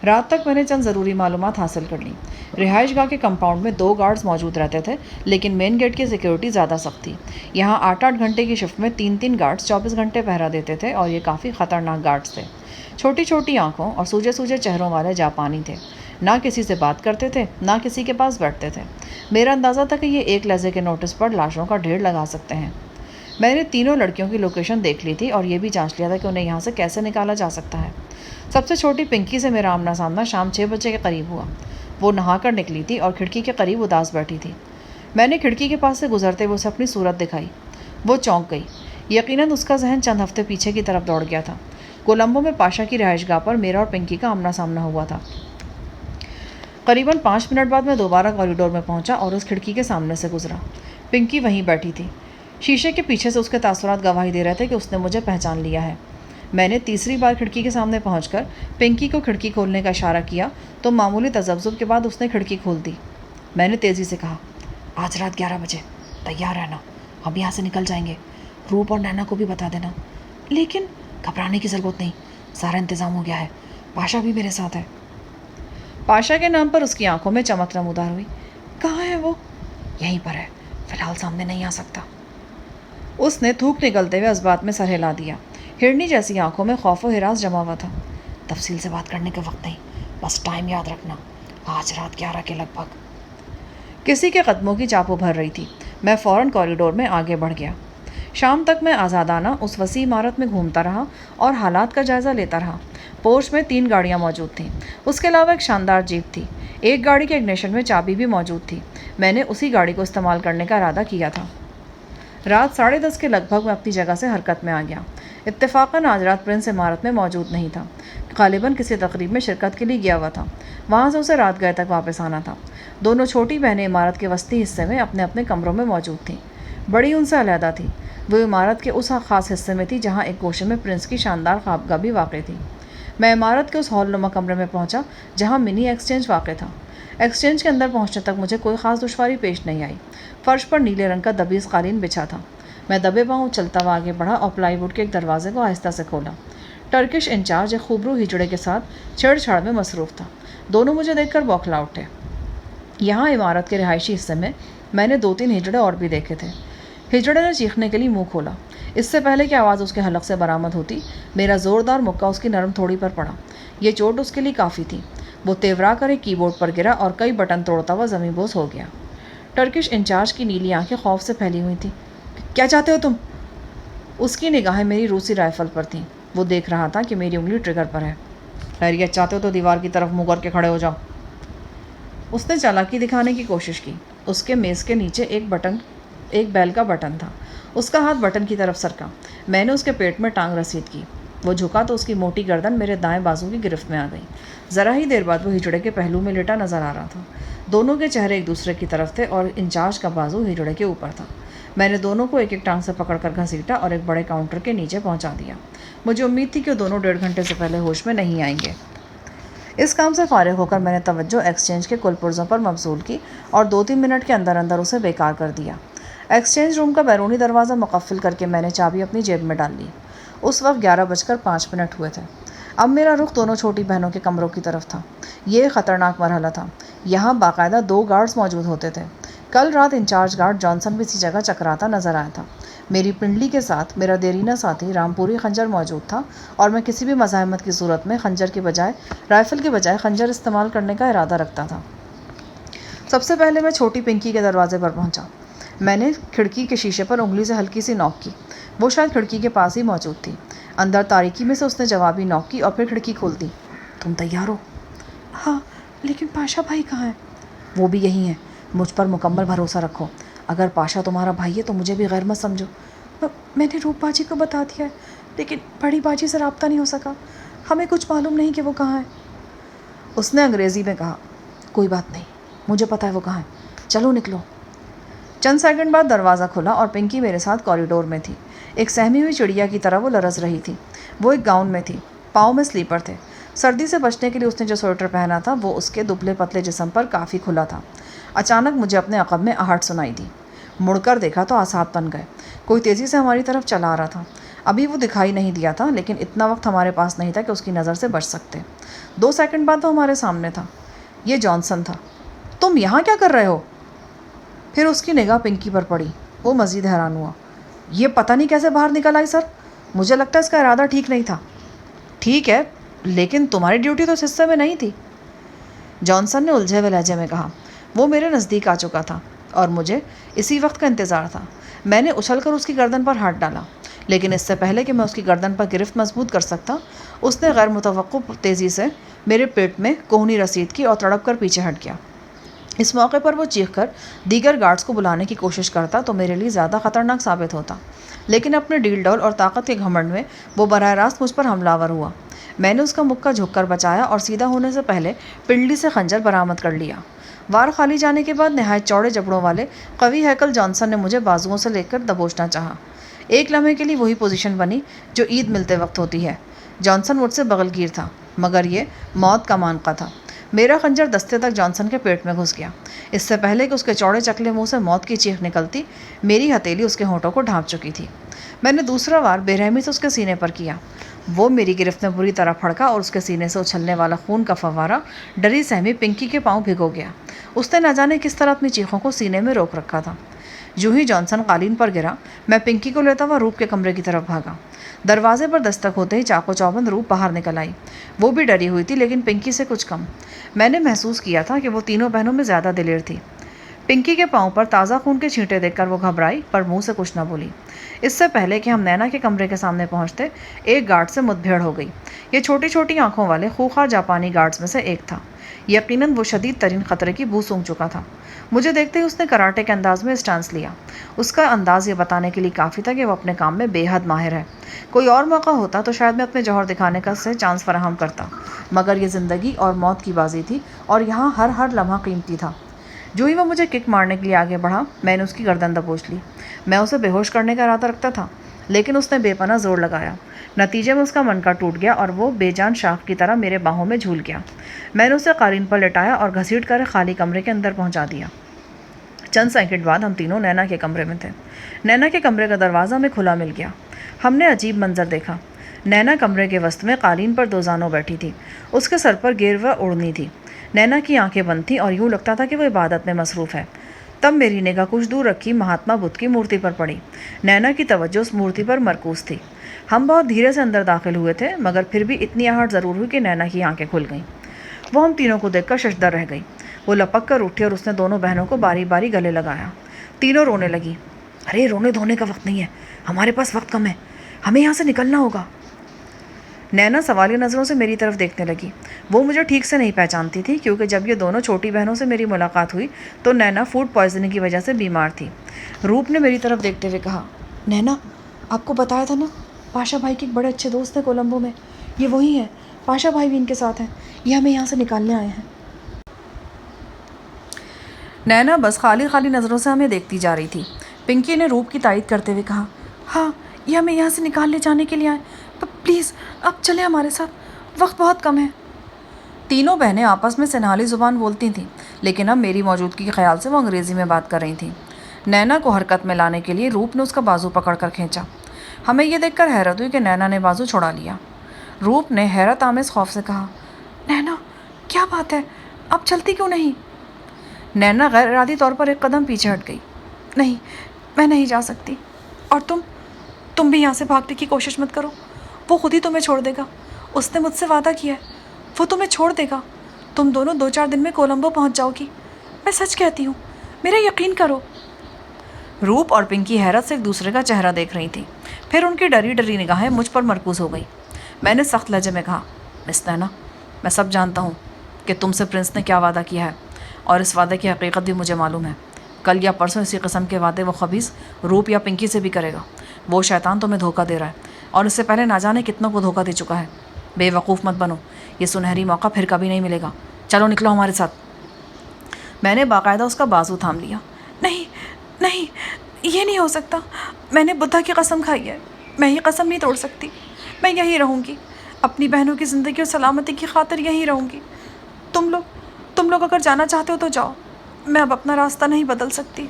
رات تک میں نے چند ضروری معلومات حاصل کر لیں۔ رہائش گاہ کے کمپاؤنڈ میں 2 گارڈز موجود رہتے تھے، لیکن مین گیٹ کی سیکیورٹی زیادہ سخت تھی۔ یہاں 8-8 گھنٹے کی شفٹ میں 3-3 گارڈز 24 گھنٹے پہرا دیتے تھے اور یہ کافی خطرناک گارڈز تھے۔ چھوٹی چھوٹی آنکھوں اور سوجے سوجے چہروں والے جاپانی تھے، نہ کسی سے بات کرتے تھے نہ کسی کے پاس بیٹھتے تھے۔ میرا اندازہ تھا کہ یہ ایک لہجے کے نوٹس پر لاشوں کا ڈھیر لگا سکتے ہیں۔ میں نے تینوں لڑکیوں کی لوکیشن دیکھ لی تھی اور یہ بھی جانچ لیا تھا کہ انہیں یہاں سے کیسے نکالا جا سکتا ہے۔ سب سے چھوٹی پنکی سے میرا آمنا سامنا شام 6 بجے کے قریب ہوا۔ وہ نہا کر نکلی تھی اور کھڑکی کے قریب اداس بیٹھی تھی۔ میں نے کھڑکی کے پاس سے گزرتے ہوئے اسے اپنی صورت دکھائی۔ وہ چونک گئی۔ یقیناً اس کا ذہن چند ہفتے پیچھے کی طرف دوڑ گیا تھا۔ کولمبو میں پاشا کی رہائش گاہ پر میرا اور پنکی کا آمنا سامنا ہوا تھا۔ قریباً 5 منٹ بعد میں دوبارہ کوریڈور میں پہنچا اور اس کھڑکی کے سامنے سے گزرا۔ پنکی وہیں بیٹھی تھی۔ شیشے کے پیچھے سے اس کے تاثرات گواہی دے رہے تھے کہ اس نے مجھے پہچان لیا ہے۔ میں نے تیسری بار کھڑکی کے سامنے پہنچ کر پنکی کو کھڑکی کھولنے کا اشارہ کیا تو معمولی تذبذب کے بعد اس نے کھڑکی کھول دی۔ میں نے تیزی سے کہا، آج رات 11 بجے تیار رہنا، ہم یہاں سے نکل جائیں گے۔ روپ اور نینا کو بھی بتا دینا۔ لیکن گھبرانے کی ضرورت نہیں، سارا انتظام ہو گیا ہے، پاشا بھی میرے ساتھ ہے۔ پاشا کے نام پر اس کی آنکھوں میں چمک نمودار ہوئی۔ کہاں ہے وہ؟ یہیں پر ہے، فی الحال سامنے نہیں آ سکتا۔ اس نے تھوک نکلتے ہوئے اس بات میں سر ہلا دیا۔ ہرنی جیسی آنکھوں میں خوف و ہراس جمع ہوا تھا۔ تفصیل سے بات کرنے کا وقت نہیں، بس ٹائم یاد رکھنا، آج رات 11 کے لگ بھگ۔ کسی کے قدموں کی چاپ ابھر رہی تھی۔ میں فوراً کوریڈور میں آگے بڑھ گیا۔ شام تک میں آزادانہ اس وسیع عمارت میں گھومتا رہا اور حالات کا جائزہ لیتا رہا۔ پورچ میں 3 گاڑیاں موجود تھیں، اس کے علاوہ ایک شاندار جیپ تھی۔ ایک گاڑی کے اگنیشن میں چابی بھی موجود تھی۔ میں نے اسی گاڑی کو استعمال کرنے کا ارادہ کیا تھا۔ رات 10:30 کے لگ بھگ میں اپنی جگہ سے حرکت میں آ گیا۔ اتفاقاً آج رات پرنس عمارت میں موجود نہیں تھا، غالباً کسی تقریب میں شرکت کے لیے گیا ہوا تھا۔ وہاں سے اسے رات گئے تک واپس آنا تھا۔ دونوں چھوٹی بہنیں عمارت کے وسطی حصے میں اپنے اپنے کمروں میں موجود تھیں۔ بڑی ان سے علیحدہ تھی۔ وہ عمارت کے اس خاص حصے میں تھی جہاں ایک گوشے میں پرنس کی شاندار خوابگاہ بھی واقع تھی۔ میں عمارت کے اس ہال نما کمرے میں پہنچا جہاں منی ایکسچینج واقع تھا۔ ایکسچینج کے اندر پہنچنے تک مجھے کوئی خاص دشواری پیش نہیں آئی۔ فرش پر نیلے رنگ کا دبیز قالین بچھا تھا۔ میں دبے پاؤں چلتا ہوا آگے بڑھا اور پلائی ووڈ کے ایک دروازے کو آہستہ سے کھولا۔ ٹرکش انچارج ایک خوبرو ہجڑے کے ساتھ چھیڑ چھاڑ میں مصروف تھا۔ دونوں مجھے دیکھ کر بوکھلا اٹھے۔ یہاں عمارت کے رہائشی حصے میں نے 2-3 ہجڑے اور بھی دیکھے تھے۔ ہجڑے نے چیخنے کے لیے منہ کھولا۔ اس سے پہلے کہ آواز اس کے حلق سے برآمد ہوتی، میرا زوردار مکہ اس کی نرم تھوڑی پر پڑا۔ یہ چوٹ اس کے لیے کافی تھی۔ وہ تیورا کر ایک کی بورڈ پر گرا اور کئی بٹن توڑتا ہوا زمین بوس ہو گیا۔ ٹرکش انچارج کی نیلی آنکھیں خوف سے پھیلی ہوئی تھیں۔ کیا چاہتے ہو تم؟ اس کی نگاہیں میری روسی رائفل پر تھیں۔ وہ دیکھ رہا تھا کہ میری انگلی ٹریگر پر ہے۔ خیریت چاہتے ہو تو دیوار کی طرف منہ کر کے کھڑے ہو جاؤ۔ اس نے چالاکی دکھانے کی کوشش کی۔ اس کے میز کے نیچے ایک بیل کا بٹن تھا۔ اس کا ہاتھ بٹن کی طرف سرکا۔ میں نے اس کے پیٹ میں ٹانگ رسید کی۔ وہ جھکا تو اس کی موٹی گردن میرے دائیں بازو کی گرفت میں آ گئی۔ ذرا ہی دیر بعد وہ ہجڑے کے پہلو میں لیٹا نظر آ رہا تھا۔ دونوں کے چہرے ایک دوسرے کی طرف تھے اور انچارج کا بازو ہجڑے کے اوپر تھا۔ میں نے دونوں کو ایک ایک ٹانگ سے پکڑ کر گھسیٹا اور ایک بڑے کاؤنٹر کے نیچے پہنچا دیا۔ مجھے امید تھی کہ وہ دونوں 1.5 گھنٹے سے پہلے ہوش میں نہیں آئیں گے۔ اس کام سے فارغ ہو کر میں نے توجہ ایکسچینج کے کل پرزوں پر مبذول کی اور 2-3 منٹ کے اندر اندر اسے بیکار کر دیا۔ ایکسچینج روم کا بیرونی دروازہ مقفل کر کے میں نے چابی اپنی جیب میں ڈال لی۔ اس وقت 11:05 ہوئے تھے۔ اب میرا رخ دونوں چھوٹی بہنوں کے کمروں کی طرف تھا۔ یہ خطرناک مرحلہ تھا۔ یہاں باقاعدہ 2 گارڈز موجود ہوتے تھے۔ کل رات انچارج گارڈ جانسن بھی اسی جگہ چکراتا نظر آیا تھا۔ میری پنڈلی کے ساتھ میرا دیرینہ ساتھی رامپوری خنجر موجود تھا اور میں کسی بھی مزاحمت کی صورت میں رائفل کے بجائے خنجر استعمال کرنے کا ارادہ رکھتا تھا۔ سب سے پہلے میں چھوٹی پنکی کے دروازے پر پہنچا۔ میں نے کھڑکی کے شیشے پر انگلی سے ہلکی سی نوک کی۔ وہ شاید کھڑکی کے پاس ہی موجود تھی۔ اندر تاریکی میں سے اس نے جوابی نوک کی اور پھر کھڑکی کھول دی۔ تم تیار ہو؟ ہاں، لیکن پاشا بھائی کہاں ہیں؟ وہ بھی یہی ہیں۔ مجھ پر مکمل بھروسہ رکھو۔ اگر پاشا تمہارا بھائی ہے تو مجھے بھی غیر مت سمجھو۔ میں نے روپ باجی کو بتا دیا ہے، لیکن بڑی باجی سے رابطہ نہیں ہو سکا۔ ہمیں کچھ معلوم نہیں کہ وہ کہاں ہے۔ اس نے انگریزی میں کہا۔ کوئی بات نہیں، مجھے پتا ہے وہ کہاں ہے۔ چلو نکلو۔ چند سیکنڈ بعد دروازہ کھلا اور پنکی میرے ساتھ کوریڈور میں تھی۔ ایک سہمی ہوئی چڑیا کی طرح وہ لرز رہی تھی۔ وہ ایک گاؤن میں تھی، پاؤں میں سلیپر تھے۔ سردی سے بچنے کے لیے اس نے جو سویٹر پہنا تھا وہ اس کے دبلے پتلے جسم پر کافی کھلا تھا۔ اچانک مجھے اپنے عقب میں آہٹ سنائی دی۔ مڑ کر دیکھا تو اعصاب تن گئے۔ کوئی تیزی سے ہماری طرف چلا آ رہا تھا۔ ابھی وہ دکھائی نہیں دیا تھا، لیکن اتنا وقت ہمارے پاس نہیں تھا کہ اس کی نظر سے بچ سکتے۔ 2 سیکنڈ بعد وہ ہمارے سامنے تھا۔ یہ جانسن تھا۔ تم یہاں کیا کر رہے ہو؟ پھر اس کی نگاہ پنکی پر پڑی۔ وہ مزید حیران ہوا۔ یہ پتہ نہیں کیسے باہر نکل آئی سر۔ مجھے لگتا ہے اس کا ارادہ ٹھیک نہیں تھا۔ ٹھیک ہے، لیکن تمہاری ڈیوٹی تو اس حصے میں نہیں تھی، جانسن نے الجھے ہوئے لہجے میں کہا۔ وہ میرے نزدیک آ چکا تھا اور مجھے اسی وقت کا انتظار تھا۔ میں نے اچھل کر اس کی گردن پر ہاتھ ڈالا، لیکن اس سے پہلے کہ میں اس کی گردن پر گرفت مضبوط کر سکتا، اس نے غیر متوقع تیزی سے میرے پیٹ میں کوہنی رسید کی اور تڑپ کر پیچھے ہٹ گیا۔ اس موقع پر وہ چیخ کر دیگر گارڈز کو بلانے کی کوشش کرتا تو میرے لیے زیادہ خطرناک ثابت ہوتا، لیکن اپنے ڈیل ڈول اور طاقت کے گھمنڈ میں وہ براہ راست مجھ پر حملہ آور ہوا۔ میں نے اس کا مکہ جھک کر بچایا اور سیدھا ہونے سے پہلے پنڈلی سے خنجر برآمد کر لیا۔ وار خالی جانے کے بعد نہایت چوڑے جبڑوں والے قوی ہیکل جانسن نے مجھے بازوؤں سے لے کر دبوچنا چاہا۔ ایک لمحے کے لیے وہی پوزیشن بنی جو عید ملتے وقت ہوتی ہے۔ جانسن مجھ سے بغل گیر تھا، مگر یہ موت کا مانقہ تھا۔ میرا خنجر دستے تک جانسن کے پیٹ میں گھس گیا۔ اس سے پہلے کہ اس کے چوڑے چکلے منہ سے موت کی چیخ نکلتی، میری ہتھیلی اس کے ہونٹوں کو ڈھانپ چکی تھی۔ میں نے دوسرا وار بے رحمی سے اس کے سینے پر کیا۔ وہ میری گرفت میں بری طرح پھڑکا اور اس کے سینے سے اچھلنے والا خون کا فوارہ ڈری سہمی پنکی کے پاؤں بھگو گیا۔ اس نے نہ جانے کس طرح اپنی چیخوں کو سینے میں روک رکھا تھا۔ یوں ہی جانسن قالین پر گرا، میں پنکی کو لیتا ہوا روپ کے کمرے کی طرف بھاگا۔ دروازے پر دستک ہوتے ہی چاقو چوبند روپ باہر نکل آئی۔ وہ بھی ڈری ہوئی تھی، لیکن پنکی سے کچھ کم۔ میں نے محسوس کیا تھا کہ وہ تینوں بہنوں میں زیادہ دلیر تھی۔ پنکی کے پاؤں پر تازہ خون کے چھینٹے دیکھ کر وہ گھبرائی، پر منہ سے کچھ نہ بولی۔ اس سے پہلے کہ ہم نینا کے کمرے کے سامنے پہنچتے، ایک گارڈ سے مدبھیڑ ہو گئی۔ یہ چھوٹی چھوٹی آنکھوں والے خوخار جاپانی گارڈز میں سے ایک تھا۔ یقیناً وہ شدید ترین خطرے کی بو سونگھ چکا تھا۔ مجھے دیکھتے ہی اس نے کراٹے کے انداز میں اسٹانس لیا۔ اس کا انداز یہ بتانے کے لیے کافی تھا کہ وہ اپنے کام میں بے حد ماہر ہے۔ کوئی اور موقع ہوتا تو شاید میں اپنے جوہر دکھانے کا سے چانس فراہم کرتا، مگر یہ زندگی اور موت کی بازی تھی اور یہاں ہر لمحہ قیمتی تھا۔ جو ہی وہ مجھے کک مارنے کے لیے آگے بڑھا، میں نے اس کی گردن دبوچ لی۔ میں اسے بے ہوش کرنے کا ارادہ رکھتا تھا، لیکن اس نے بے پناہ زور لگایا۔ نتیجے میں اس کا منکا ٹوٹ گیا اور وہ بے جان شاخ کی طرح میرے باہوں میں جھول گیا۔ میں نے اسے قالین پر لٹایا اور گھسیٹ کر خالی کمرے کے اندر پہنچا دیا۔ چند سیکنڈ بعد ہم تینوں نینا کے کمرے میں تھے۔ نینا کے کمرے کا دروازہ ہمیں کھلا مل گیا۔ ہم نے عجیب منظر دیکھا۔ نینا کمرے کے وسط میں قالین پر 2 زانوں بیٹھی تھی۔ اس کے سر پر گیروا اوڑھنی تھی۔ نینا کی آنکھیں بند تھیں اور یوں لگتا تھا کہ وہ عبادت میں مصروف ہے۔ تب میری نگاہ کچھ دور رکھی مہاتما بدھ کی مورتی پر پڑی۔ نینا کی توجہ اس مورتی پر مرکوز تھی۔ ہم بہت دھیرے سے اندر داخل ہوئے تھے، مگر پھر بھی اتنی آہٹ ضرور ہوئی کہ نینا کی آنکھیں کھل گئیں۔ وہ ہم تینوں کو دیکھ کر ششدر رہ گئی۔ وہ لپک کر اٹھی اور اس نے دونوں بہنوں کو باری باری گلے لگایا۔ تینوں رونے لگی۔ ارے رونے دھونے کا وقت نہیں ہے، ہمارے پاس وقت کم ہے، ہمیں یہاں سے نکلنا ہوگا۔ نینا سوالیہ نظروں سے میری طرف دیکھنے لگی۔ وہ مجھے ٹھیک سے نہیں پہچانتی تھی، کیونکہ جب یہ دونوں چھوٹی بہنوں سے میری ملاقات ہوئی تو نینا فوڈ پوائزننگ کی وجہ سے بیمار تھی۔ روپ نے میری طرف دیکھتے ہوئے کہا، نینا، آپ کو بتایا تھا نا، پاشا بھائی کے ایک بڑے اچھے دوست ہیں کولمبو میں، یہ وہی ہیں، پاشا بھائی بھی ان کے ساتھ ہیں، یہ ہمیں یہاں سے نکالنے آئے ہیں۔ نینا بس خالی نظروں سے ہمیں دیکھتی جا رہی تھی۔ پنکی نے روپ کی تائید کرتے ہوئے کہا، ہاں، یہ ہمیں یہاں سے نکال لے جانے کے لیے آئے، پلیز اب چلیں ہمارے ساتھ، وقت بہت کم ہے۔ تینوں بہنیں آپس میں سنہالی زبان بولتی تھیں، لیکن اب میری موجودگی کے خیال سے وہ انگریزی میں بات کر رہی تھیں۔ نینا کو حرکت میں لانے کے لیے روپ نے اس کا بازو پکڑ کر کھینچا۔ ہمیں یہ دیکھ کر حیرت ہوئی کہ نینا نے بازو چھڑا لیا۔ روپ نے حیرت آمیز خوف سے کہا، نینا، کیا بات ہے، اب چلتی کیوں نہیں؟ نینا غیر ارادی طور پر ایک قدم پیچھے ہٹ گئی۔ نہیں، میں نہیں جا سکتی، اور تم بھی یہاں سے بھاگنے کی کوشش مت کرو، وہ خود ہی تمہیں چھوڑ دے گا، اس نے مجھ سے وعدہ کیا ہے، وہ تمہیں چھوڑ دے گا، تم دونوں 2-4 دن میں کولمبو پہنچ جاؤ گی، میں سچ کہتی ہوں، میرا یقین کرو۔ روپ اور پنکی حیرت سے ایک دوسرے کا چہرہ دیکھ رہی تھی، پھر ان کی ڈری ڈری نگاہیں مجھ پر مرکوز ہو گئی۔ میں نے سخت لہجے میں کہا، مس نینا، میں سب جانتا ہوں کہ تم سے پرنس نے کیا وعدہ کیا ہے، اور اس وعدے کی حقیقت بھی مجھے معلوم ہے۔ کل یا پرسوں اسی قسم کے وعدے وہ خبیث روپ یا پنکی سے بھی کرے گا۔ وہ شیطان تمہیں دھوکہ دے رہا ہے، اور اس سے پہلے نہ جانے کتنوں کو دھوکہ دے چکا ہے۔ بے وقوف مت بنو، یہ سنہری موقع پھر کبھی نہیں ملے گا، چلو نکلو ہمارے ساتھ۔ میں نے باقاعدہ اس کا بازو تھام لیا۔ نہیں نہیں، یہ نہیں ہو سکتا، میں نے بدھا کی قسم کھائی ہے، میں یہ قسم نہیں توڑ سکتی، میں یہیں رہوں گی، اپنی بہنوں کی زندگی اور سلامتی کی خاطر یہیں رہوں گی۔ تم لوگ اگر جانا چاہتے ہو تو جاؤ، میں اب اپنا راستہ نہیں بدل سکتی۔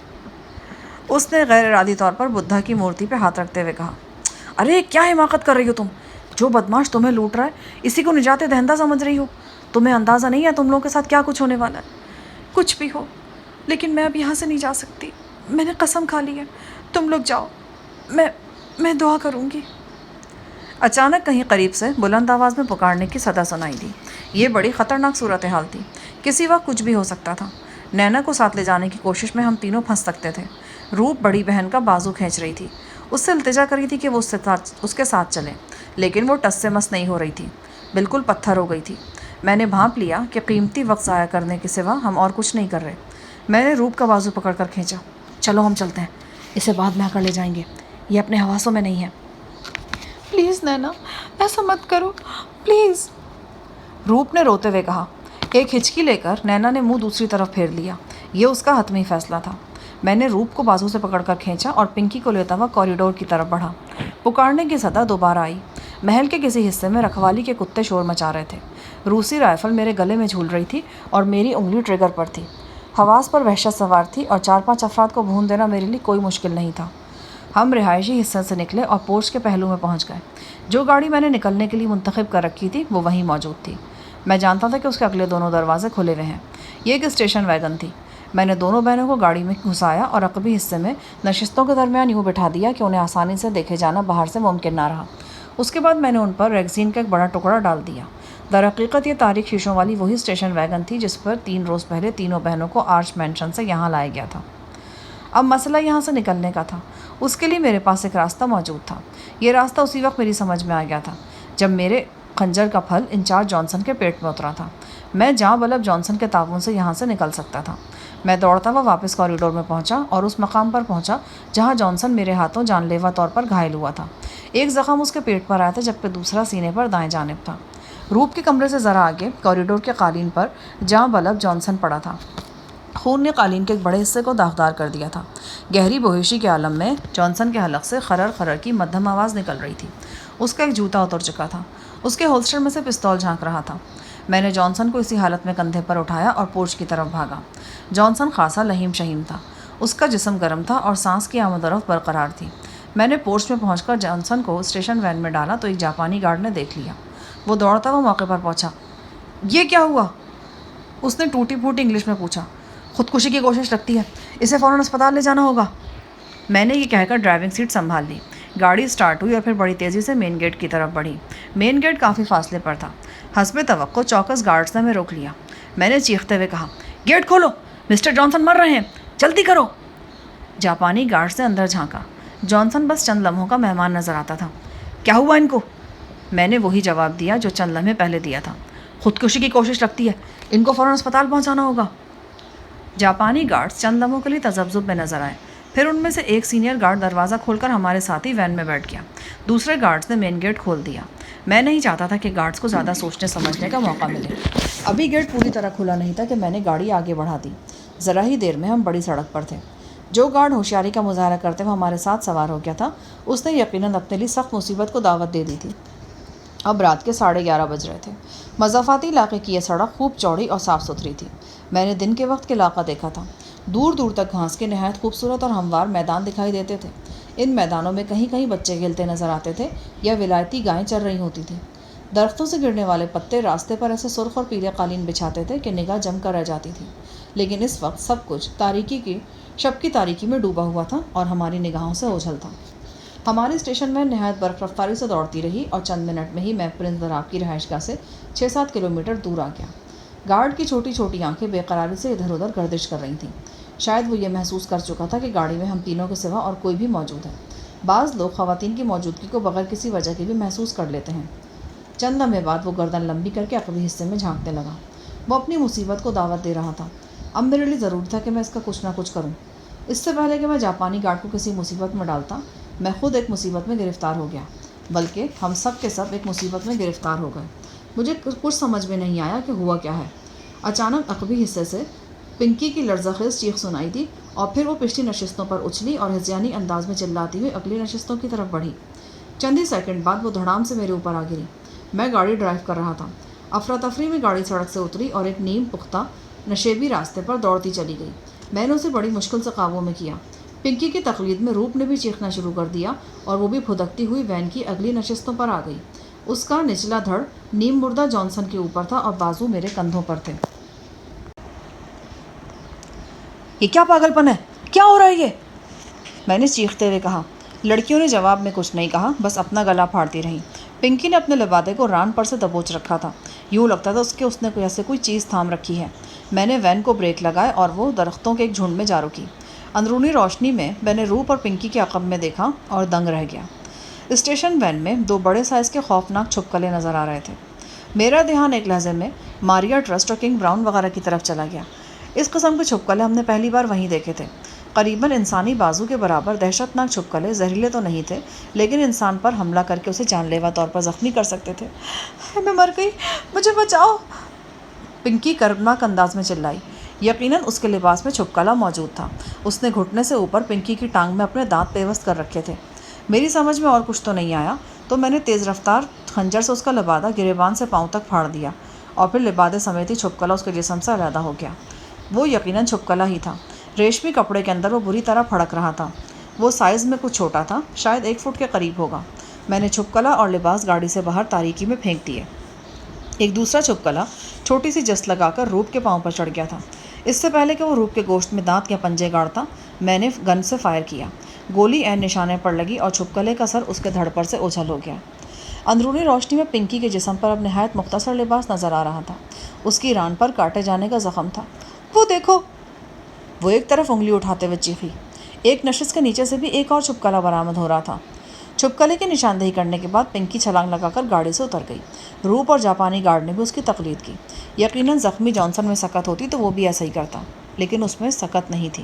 اس نے غیر ارادی طور پر بدھا کی مورتی پہ ہاتھ رکھتے ہوئے کہا، ارے کیا حماقت کر رہی ہو تم؟ جو بدماش تمہیں لوٹ رہا ہے اسی کو نجات دہندہ سمجھ رہی ہو؟ تمہیں اندازہ نہیں ہے تم لوگوں کے ساتھ کیا کچھ ہونے والا ہے۔ کچھ بھی ہو، لیکن میں اب یہاں سے نہیں جا سکتی، میں نے قسم کھا لی ہے، تم لوگ جاؤ، میں دعا کروں گی۔ اچانک کہیں قریب سے بلند آواز میں پکارنے کی صدا سنائی دی۔ یہ بڑی خطرناک صورتحال تھی، کسی وقت کچھ بھی ہو سکتا تھا۔ نینا کو ساتھ لے جانے کی کوشش میں ہم تینوں پھنس سکتے تھے۔ روپ بڑی بہن کا بازو کھینچ رہی تھی، اس سے التجا کر رہی تھی کہ وہ اس کے ساتھ چلے، لیکن وہ ٹس سے مس نہیں ہو رہی تھی، بالکل پتھر ہو گئی تھی۔ میں نے بھانپ لیا کہ قیمتی وقت ضائع کرنے کے سوا ہم اور کچھ نہیں کر رہے۔ میں نے روپ کا بازو پکڑ کر کھینچا، چلو ہم چلتے ہیں، اسے بعد میں آ کر لے جائیں گے، یہ اپنے حواسوں میں نہیں ہے۔ پلیز نینا، ایسا مت کرو، پلیز، روپ نے روتے ہوئے کہا۔ ایک ہچکی لے کر نینا نے منہ دوسری طرف پھیر لیا، یہ اس کا حتمی فیصلہ تھا۔ میں نے روپ کو بازو سے پکڑ کر کھینچا اور پنکی کو لیتا ہوا کوریڈور کی طرف بڑھا۔ پکارنے کی صدا دوبارہ آئی۔ محل کے کسی حصے میں رکھوالی کے کتے شور مچا رہے تھے۔ روسی رائفل میرے گلے میں جھول رہی تھی اور میری انگلی ٹریگر پر تھی۔ حواس پر وحشت سوار تھی اور 4-5 افراد کو بھون دینا میرے لیے کوئی مشکل نہیں تھا۔ ہم رہائشی حصے سے نکلے اور پورچ کے پہلو میں پہنچ گئے۔ جو گاڑی میں نے نکلنے کے لیے منتخب کر رکھی تھی وہ وہیں موجود تھی۔ میں جانتا تھا کہ اس کے اگلے دونوں دروازے کھلے ہوئے ہیں۔ یہ ایک اسٹیشن ویگن تھی۔ میں نے دونوں بہنوں کو گاڑی میں گھسایا اور عقبی حصے میں نشستوں کے درمیان یوں بٹھا دیا کہ انہیں آسانی سے دیکھے جانا باہر سے ممکن نہ رہا۔ اس کے بعد میں نے ان پر ریگزین کا ایک بڑا ٹکڑا ڈال دیا۔ درحقیقت یہ تاریک شیشوں والی وہی اسٹیشن ویگن تھی جس پر 3 روز پہلے تینوں بہنوں کو آرچ مینشن سے یہاں لایا گیا تھا۔ اب مسئلہ یہاں سے نکلنے کا تھا۔ اس کے لیے میرے پاس ایک راستہ موجود تھا۔ یہ راستہ اسی وقت میری سمجھ میں آ گیا تھا جب میرے خنجر کا پھل انچارج جانسن کے پیٹ میں اترا تھا۔ میں جاں بلب جانسن کے تعاون سے یہاں سے نکل سکتا تھا۔ میں دوڑتا ہوا واپس کوریڈور میں پہنچا اور اس مقام پر پہنچا جہاں جانسن میرے ہاتھوں جان لیوا طور پر گھائل ہوا تھا۔ ایک زخم اس کے پیٹ پر آیا تھا جبکہ دوسرا سینے پر دائیں جانب تھا۔ روپ کے کمرے سے ذرا آگے کوریڈور کے قالین پر جاں بلب جانسن پڑا تھا۔ خون نے قالین کے ایک بڑے حصے کو داغدار کر دیا تھا۔ گہری بہوشی کے عالم میں جانسن کے حلق سے خرر خرر کی مدھم آواز نکل رہی تھی۔ اس کا ایک جوتا اتر چکا تھا، اس کے ہولسٹر میں سے پستول جھانک رہا تھا۔ میں نے جانسن کو اسی حالت میں کندھے پر اٹھایا اور پورچ کی طرف بھاگا۔ جانسن خاصا لہیم شہیم تھا، اس کا جسم گرم تھا اور سانس کی آمد و رفت برقرار تھی۔ میں نے پورچ میں پہنچ کر جانسن کو اسٹیشن وین میں ڈالا تو ایک جاپانی گارڈ نے دیکھ لیا۔ وہ دوڑتا ہوا موقع پر پہنچا۔ یہ کیا ہوا؟ اس نے ٹوٹی پھوٹی انگلش میں پوچھا۔ خودکشی کی کوشش لگتی ہے، اسے فوراً اسپتال لے جانا ہوگا۔ میں نے یہ کہہ کر ڈرائیونگ سیٹ سنبھال لی۔ گاڑی سٹارٹ ہوئی اور پھر بڑی تیزی سے مین گیٹ کی طرف بڑھی۔ مین گیٹ کافی فاصلے پر تھا۔ حسب توقع چوکس گارڈز نے ہمیں روک لیا۔ میں نے چیختے ہوئے کہا، گیٹ کھولو، مسٹر جانسن مر رہے ہیں، جلدی کرو۔ جاپانی گارڈز نے اندر جھانکا۔ جانسن بس چند لمحوں کا مہمان نظر آتا تھا۔ کیا ہوا ان کو؟ میں نے وہی جواب دیا جو چند لمحے پہلے دیا تھا۔ خودکشی کی کوشش لگتی ہے، ان کو فوراً اسپتال پہنچانا ہوگا۔ جاپانی گارڈز چند لمحوں کے لیے تذبذب میں نظر آئے، پھر ان میں سے ایک سینئر گارڈ دروازہ کھول کر ہمارے ساتھ ہی وین میں بیٹھ گیا۔ دوسرے گارڈز نے مین گیٹ کھول دیا۔ میں نہیں چاہتا تھا کہ گارڈز کو زیادہ سوچنے سمجھنے کا موقع ملے۔ ابھی گیٹ پوری طرح کھلا نہیں تھا کہ میں نے گاڑی آگے بڑھا دی۔ ذرا ہی دیر میں ہم بڑی سڑک پر تھے۔ جو گارڈ ہوشیاری کا مظاہرہ کرتے ہوئے ہمارے ساتھ سوار ہو گیا تھا اس نے یقیناً اپنے لیے سخت مصیبت کو دعوت دے دی تھی۔ اب رات کے 11:30 بج رہے تھے۔ مضافاتی علاقے کی یہ سڑک خوب چوڑی اور صاف ستھری تھی۔ میں نے دن کے وقت کے علاقہ دیکھا تھا۔ دور دور تک گھاس کے نہایت خوبصورت اور ہموار میدان دکھائی دیتے تھے۔ ان میدانوں میں کہیں کہیں بچے کھیلتے نظر آتے تھے یا ولایتی گائیں چر رہی ہوتی تھیں۔ درختوں سے گرنے والے پتے راستے پر ایسے سرخ اور پیلے قالین بچھاتے تھے کہ نگاہ جم کر رہ جاتی تھی، لیکن اس وقت سب کچھ شب کی تاریکی میں ڈوبا ہوا تھا اور ہماری نگاہوں سے اوجھل تھا۔ ہماری اسٹیشن میں نہایت برف رفتاری سے دوڑتی رہی اور چند منٹ میں ہی میں پرنس دراف کی رہائش گاہ سے 6-7 کلومیٹر دور آ گیا۔ گارڈ کی چھوٹی چھوٹی آنکھیں بے قراری سے ادھر ادھر گردش کر رہی تھیں۔ شاید وہ یہ محسوس کر چکا تھا کہ گاڑی میں ہم تینوں کے سوا اور کوئی بھی موجود ہے۔ بعض لوگ خواتین کی موجودگی کو بغیر کسی وجہ کے بھی محسوس کر لیتے ہیں۔ چند لمحے بعد وہ گردن لمبی کر کے عقبی حصے میں جھانکنے لگا۔ وہ اپنی مصیبت کو دعوت دے رہا تھا۔ اب میرے لیے ضروری تھا کہ میں اس کا کچھ نہ کچھ کروں۔ اس سے پہلے کہ میں جاپانی گارڈ کو کسی مصیبت میں ڈالتا، میں خود ایک مصیبت میں گرفتار ہو گیا، بلکہ ہم سب کے سب ایک مصیبت میں گرفتار ہو گئے۔ مجھے کچھ سمجھ میں نہیں آیا کہ ہوا کیا ہے۔ اچانک عقبی حصے سے پنکی کی لرزہ خیز چیخ سنائی دی اور پھر وہ پچھلی نشستوں پر اچھلی اور ہذیانی انداز میں چلاتی ہوئی اگلی نشستوں کی طرف بڑھی۔ چند ہی سیکنڈ بعد وہ دھڑام سے میرے اوپر آ گری۔ میں گاڑی ڈرائیو کر رہا تھا۔ افراتفری میں گاڑی سڑک سے اتری اور ایک نیم پختہ نشیبی راستے پر دوڑتی چلی گئی۔ میں نے اسے بڑی مشکل سے قابو میں کیا۔ پنکی کی تقلید میں روپ نے بھی چیخنا شروع کر دیا اور وہ بھی پھدکتی ہوئی وین کی اگلی نشستوں پر آ گئی۔ اس کا نچلا دھڑ نیم مردہ جانسن کے اوپر تھا اور بازو میرے کندھوں پر تھے۔ یہ کیا پاگل پن ہے؟ کیا ہو رہا ہے یہ؟ میں نے چیختے ہوئے کہا۔ لڑکیوں نے جواب میں کچھ نہیں کہا، بس اپنا گلا پھاڑتی رہیں۔ پنکی نے اپنے لبادے کو ران پر سے دبوچ رکھا تھا۔ یوں لگتا تھا اس نے کوئی چیز تھام رکھی ہے۔ میں نے وین کو بریک لگائے اور وہ درختوں کے ایک جھنڈ میں جا رکی۔ اندرونی روشنی میں نے روپ اور پنکی کے عقب میں دیکھا اور دنگ رہ گیا۔ اسٹیشن وین میں 2 بڑے سائز کے خوفناک چھپکلے نظر آ رہے تھے۔ میرا دھیان ایک لہجے میں ماریا ٹرسٹ اور کنگ براؤن وغیرہ کی طرف چلا گیا۔ اس قسم کے چھپکلے ہم نے پہلی بار وہیں دیکھے تھے۔ قریباً انسانی بازو کے برابر دہشت ناک چھپکلے زہریلے تو نہیں تھے، لیکن انسان پر حملہ کر کے اسے جان لیوا طور پر زخمی کر سکتے تھے۔ میں مر گئی، مجھے بچاؤ، پنکی کربناک انداز میں چلائی۔ یقیناً اس کے لباس میں چھپکلا موجود تھا۔ اس نے گھٹنے سے اوپر پنکی کی ٹانگ میں اپنے دانت پیوست کر رکھے تھے۔ میری سمجھ میں اور کچھ تو نہیں آیا تو میں نے تیز رفتار خنجر سے اس کا لبادہ گریبان سے پاؤں تک پھاڑ دیا اور پھر لبادے سمیت ہی چھپکلا اس کے جسم سے علیحدہ ہو گیا۔ وہ یقیناً چھپکلا ہی تھا۔ ریشمی کپڑے کے اندر وہ بری طرح پھڑک رہا تھا۔ وہ سائز میں کچھ چھوٹا تھا، شاید 1 فٹ کے قریب ہوگا۔ میں نے چھپکلا اور لباس گاڑی سے باہر تاریکی میں پھینک دیے۔ ایک دوسرا چھپکلا چھوٹی سی جست لگا کر روپ کے پاؤں پر چڑھ گیا تھا۔ اس سے پہلے کہ وہ روپ کے گوشت میں دانت یا پنجے گاڑتا، میں نے گن سے فائر کیا۔ گولی عین نشانے پر لگی اور چھپکلے کا سر اس کے دھڑ پر سے اوجھل ہو گیا۔ اندرونی روشنی میں پنکی کے جسم پر اب نہایت مختصر لباس نظر آ رہا تھا۔ اس کی ران پر کاٹے جانے کا زخم تھا۔ وہ دیکھو! وہ ایک طرف انگلی اٹھاتے ہوئے چیخی۔ ایک نشست کے نیچے سے بھی ایک اور چھپکلا برآمد ہو رہا تھا۔ چھپکلے کی نشاندہی کرنے کے بعد پنکی چھلانگ لگا کر گاڑی سے اتر گئی۔ روپ اور جاپانی گارڈ نے بھی اس کی تقلید کی۔ یقیناً زخمی جانسن میں سکت ہوتی تو وہ بھی ایسا ہی کرتا، لیکن اس میں سکت نہیں تھی۔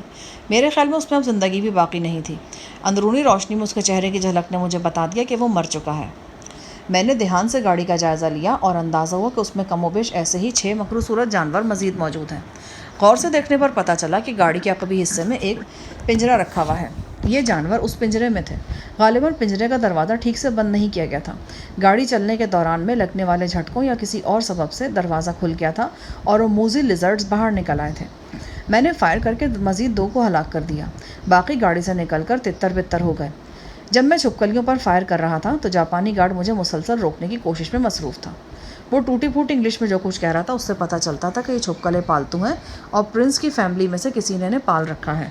میرے خیال میں اس میں اب زندگی بھی باقی نہیں تھی۔ اندرونی روشنی میں اس کے چہرے کی جھلک نے مجھے بتا دیا کہ وہ مر چکا ہے۔ میں نے دھیان سے گاڑی کا جائزہ لیا اور اندازہ ہوا کہ اس میں کم و بیش ایسے ہی 6 مکروہ صورت جانور مزید موجود ہیں۔ غور سے دیکھنے پر پتہ چلا کہ گاڑی کے عقبی حصے میں ایک پنجرا رکھا ہوا ہے۔ یہ جانور اس پنجرے میں تھے۔ غالباً پنجرے کا دروازہ ٹھیک سے بند نہیں کیا گیا تھا۔ گاڑی چلنے کے دوران میں لگنے والے جھٹکوں یا کسی اور سبب سے دروازہ کھل گیا تھا اور وہ موزی لیزرڈز باہر نکل آئے تھے۔ میں نے فائر کر کے مزید 2 کو ہلاک کر دیا۔ باقی گاڑی سے نکل کر تتر بتر ہو گئے۔ جب میں چھپکلیوں پر فائر کر رہا تھا تو جاپانی گارڈ مجھے مسلسل روکنے کی کوشش میں مصروف تھا۔ وہ ٹوٹی پھوٹی انگلش میں جو کچھ کہہ رہا تھا اس سے پتہ چلتا تھا کہ یہ چھپکلے پالتو ہیں اور پرنس کی فیملی میں سے کسی نے انہیں پال رکھا ہے۔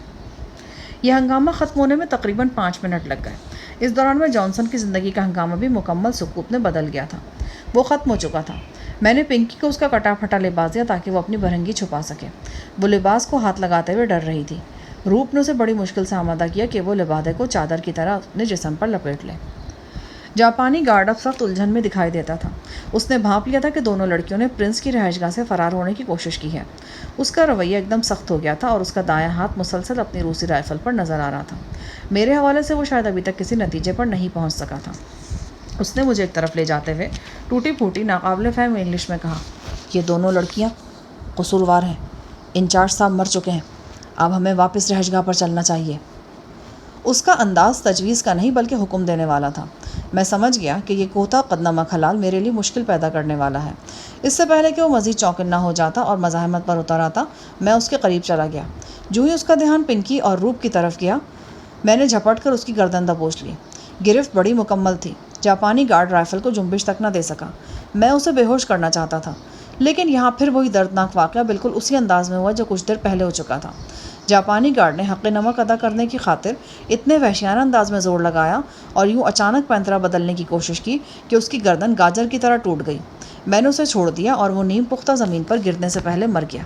یہ ہنگامہ ختم ہونے میں تقریباً 5 منٹ لگ گئے۔ اس دوران میں جانسن کی زندگی کا ہنگامہ بھی مکمل سکوت میں بدل گیا تھا۔ وہ ختم ہو چکا تھا۔ میں نے پنکی کو اس کا کٹا پھٹا لباس دیا تاکہ وہ اپنی برہنگی چھپا سکے۔ وہ لباس کو ہاتھ لگاتے ہوئے ڈر رہی تھی۔ روپ نے اسے بڑی مشکل سے آمادہ کیا کہ وہ لبادے کو چادر کی طرح اپنے جسم پر لپیٹ لے۔ جاپانی گارڈ اب سخت الجھن میں دکھائی دیتا تھا۔ اس نے بھانپ لیا تھا کہ دونوں لڑکیوں نے پرنس کی رہائش گاہ سے فرار ہونے کی کوشش کی ہے۔ اس کا رویہ ایک دم سخت ہو گیا تھا اور اس کا دایاں ہاتھ مسلسل اپنی روسی رائفل پر نظر آ رہا تھا۔ میرے حوالے سے وہ شاید ابھی تک کسی نتیجے پر نہیں پہنچ سکا تھا۔ اس نے مجھے ایک طرف لے جاتے ہوئے ٹوٹی پھوٹی ناقابل فہم انگلش میں کہا، یہ دونوں لڑکیاں قصوروار ہیں۔ انچارج صاحب مر چکے ہیں۔ اب ہمیں واپس رہائش گاہ پر چلنا چاہیے۔ اس کا انداز تجویز کا نہیں بلکہ حکم دینے والا تھا۔ میں سمجھ گیا کہ یہ کوتا قدنامہ خلال میرے لیے مشکل پیدا کرنے والا ہے۔ اس سے پہلے کہ وہ مزید چوکنا ہو جاتا اور مزاحمت پر اتر آتا، میں اس کے قریب چلا گیا۔ جو ہی اس کا دھیان پنکی اور روپ کی طرف گیا، میں نے جھپٹ کر اس کی گردن دبوچ لی۔ گرفت بڑی مکمل تھی۔ جاپانی گارڈ رائفل کو جنبش تک نہ دے سکا۔ میں اسے بے ہوش کرنا چاہتا تھا، لیکن یہاں پھر وہی دردناک واقعہ بالکل اسی انداز میں ہوا جو کچھ دیر پہلے ہو چکا تھا۔ جاپانی گارڈ نے حق نمک ادا کرنے کی خاطر اتنے وحشیانہ انداز میں زور لگایا اور یوں اچانک پینترا بدلنے کی کوشش کی کہ اس کی گردن گاجر کی طرح ٹوٹ گئی۔ میں نے اسے چھوڑ دیا اور وہ نیم پختہ زمین پر گرنے سے پہلے مر گیا۔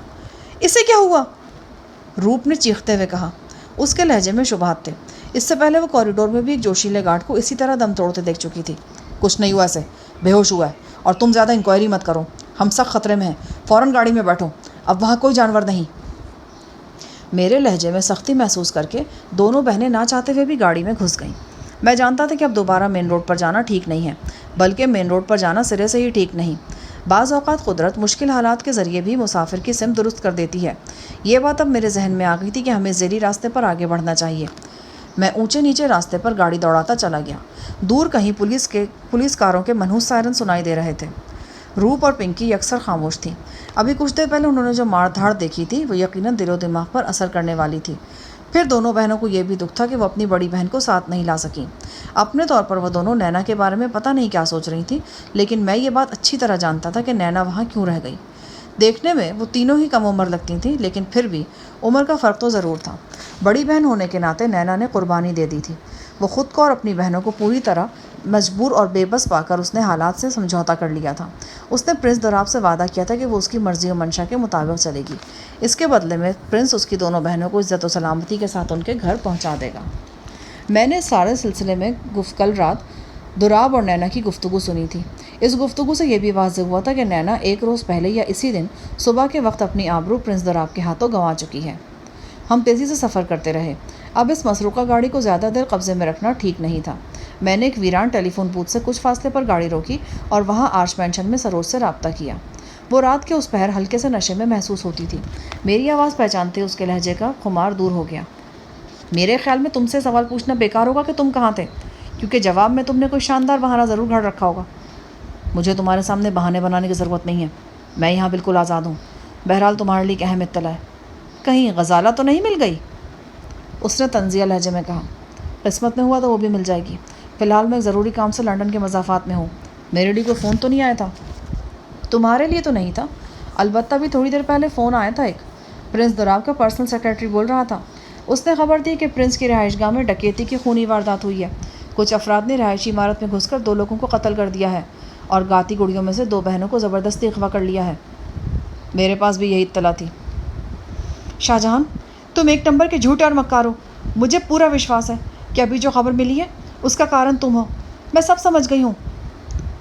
اسے کیا ہوا؟ روپ نے چیختے ہوئے کہا۔ اس کے لہجے میں شبہات تھے۔ اس سے پہلے وہ کوریڈور میں بھی ایک جوشیلے گارڈ کو اسی طرح دم توڑتے دیکھ چکی تھی۔ کچھ نہیں ہوا، اسے بے ہوش ہوا ہے، اور تم زیادہ انکوائری مت کرو، ہم سخت خطرے میں ہیں، فوراً گاڑی میں بیٹھو، اب وہاں کوئی جانور نہیں۔ میرے لہجے میں سختی محسوس کر کے دونوں بہنیں نہ چاہتے ہوئے بھی گاڑی میں گھس گئیں۔ میں جانتا تھا کہ اب دوبارہ مین روڈ پر جانا ٹھیک نہیں ہے، بلکہ مین روڈ پر جانا سرے سے ہی ٹھیک نہیں۔ بعض اوقات قدرت مشکل حالات کے ذریعے بھی مسافر کی سمت درست کر دیتی ہے۔ یہ بات اب میرے ذہن میں آ گئی تھی کہ ہمیں ذیلی راستے پر آگے بڑھنا چاہیے۔ میں اونچے نیچے راستے پر گاڑی دوڑاتا چلا گیا۔ دور کہیں پولیس کاروں کے منحوس سائرن سنائی دے رہے تھے۔ روپ اور پنکی یکسر خاموش تھیں۔ ابھی کچھ دیر پہلے انہوں نے جو مار دھاڑ دیکھی تھی وہ یقیناً دل و دماغ پر اثر کرنے والی تھی۔ پھر دونوں بہنوں کو یہ بھی دکھ تھا کہ وہ اپنی بڑی بہن کو ساتھ نہیں لا سکیں۔ اپنے طور پر وہ دونوں نینا کے بارے میں پتہ نہیں کیا سوچ رہی تھیں، لیکن میں یہ بات اچھی طرح جانتا تھا کہ نینا وہاں کیوں رہ گئی۔ دیکھنے میں وہ تینوں ہی کم عمر لگتی تھیں، لیکن پھر بھی عمر کا فرق تو ضرور تھا۔ بڑی بہن ہونے کے ناطے نینا نے قربانی دے دی تھی۔ وہ خود کو اور اپنی بہنوں کو پوری طرح مجبور اور بے بس پا کر اس نے حالات سے سمجھوتا کر لیا تھا۔ اس نے پرنس دوراب سے وعدہ کیا تھا کہ وہ اس کی مرضی و منشا کے مطابق چلے گی۔ اس کے بدلے میں پرنس اس کی دونوں بہنوں کو عزت و سلامتی کے ساتھ ان کے گھر پہنچا دے گا۔ میں نے اس سارے سلسلے میں کل رات دوراب اور نینا کی گفتگو سنی تھی۔ اس گفتگو سے یہ بھی واضح ہوا تھا کہ نینا ایک روز پہلے یا اسی دن صبح کے وقت اپنی آبرو پرنس دوراب کے ہاتھوں گنوا چکی ہے۔ ہم تیزی سے سفر کرتے رہے۔ اب اس مسروقہ گاڑی کو زیادہ دیر قبضے میں رکھنا ٹھیک نہیں تھا۔ میں نے ایک ویران ٹیلی فون بوتھ سے کچھ فاصلے پر گاڑی روکی اور وہاں آرش مینشن میں سروج سے رابطہ کیا۔ وہ رات کے اس پہر ہلکے سے نشے میں محسوس ہوتی تھی۔ میری آواز پہچانتے اس کے لہجے کا خمار دور ہو گیا۔ میرے خیال میں تم سے سوال پوچھنا بیکار ہوگا کہ تم کہاں تھے، کیونکہ جواب میں تم نے کوئی شاندار بہانہ ضرور گھڑ رکھا ہوگا۔ مجھے تمہارے سامنے بہانے بنانے کی ضرورت نہیں ہے، میں یہاں بالکل آزاد ہوں۔ بہرحال تمہارے لیے ایک اہم اطلاع ہے۔ کہیں غزالہ تو نہیں مل گئی؟ اس نے طنزیہ لہجے میں کہا۔ قسمت میں ہوا تو وہ بھی مل جائے گی۔ فی الحال میں ایک ضروری کام سے لنڈن کے مضافات میں ہوں۔ میرے لیے کوئی فون تو نہیں آیا تھا؟ تمہارے لیے تو نہیں تھا، البتہ بھی تھوڑی دیر پہلے فون آیا تھا۔ ایک پرنس دوراب کا پرسنل سیکرٹری بول رہا تھا۔ اس نے خبر دی کہ پرنس کی رہائش گاہ میں ڈکیتی کی خونی واردات ہوئی ہے۔ کچھ افراد نے رہائشی عمارت میں گھس کر 2 لوگوں کو قتل کر دیا ہے اور گاتی گڑیوں میں سے 2 بہنوں کو زبردستی اغوا کر لیا ہے۔ میرے پاس بھی یہی اطلاع تھی۔ شاہ جہان، تم ایک نمبر کے جھوٹے اور مکار ہو۔ مجھے پورا وشواس ہے کہ ابھی جو خبر ملی ہے اس کا کارن تم ہو۔ میں سب سمجھ گئی ہوں۔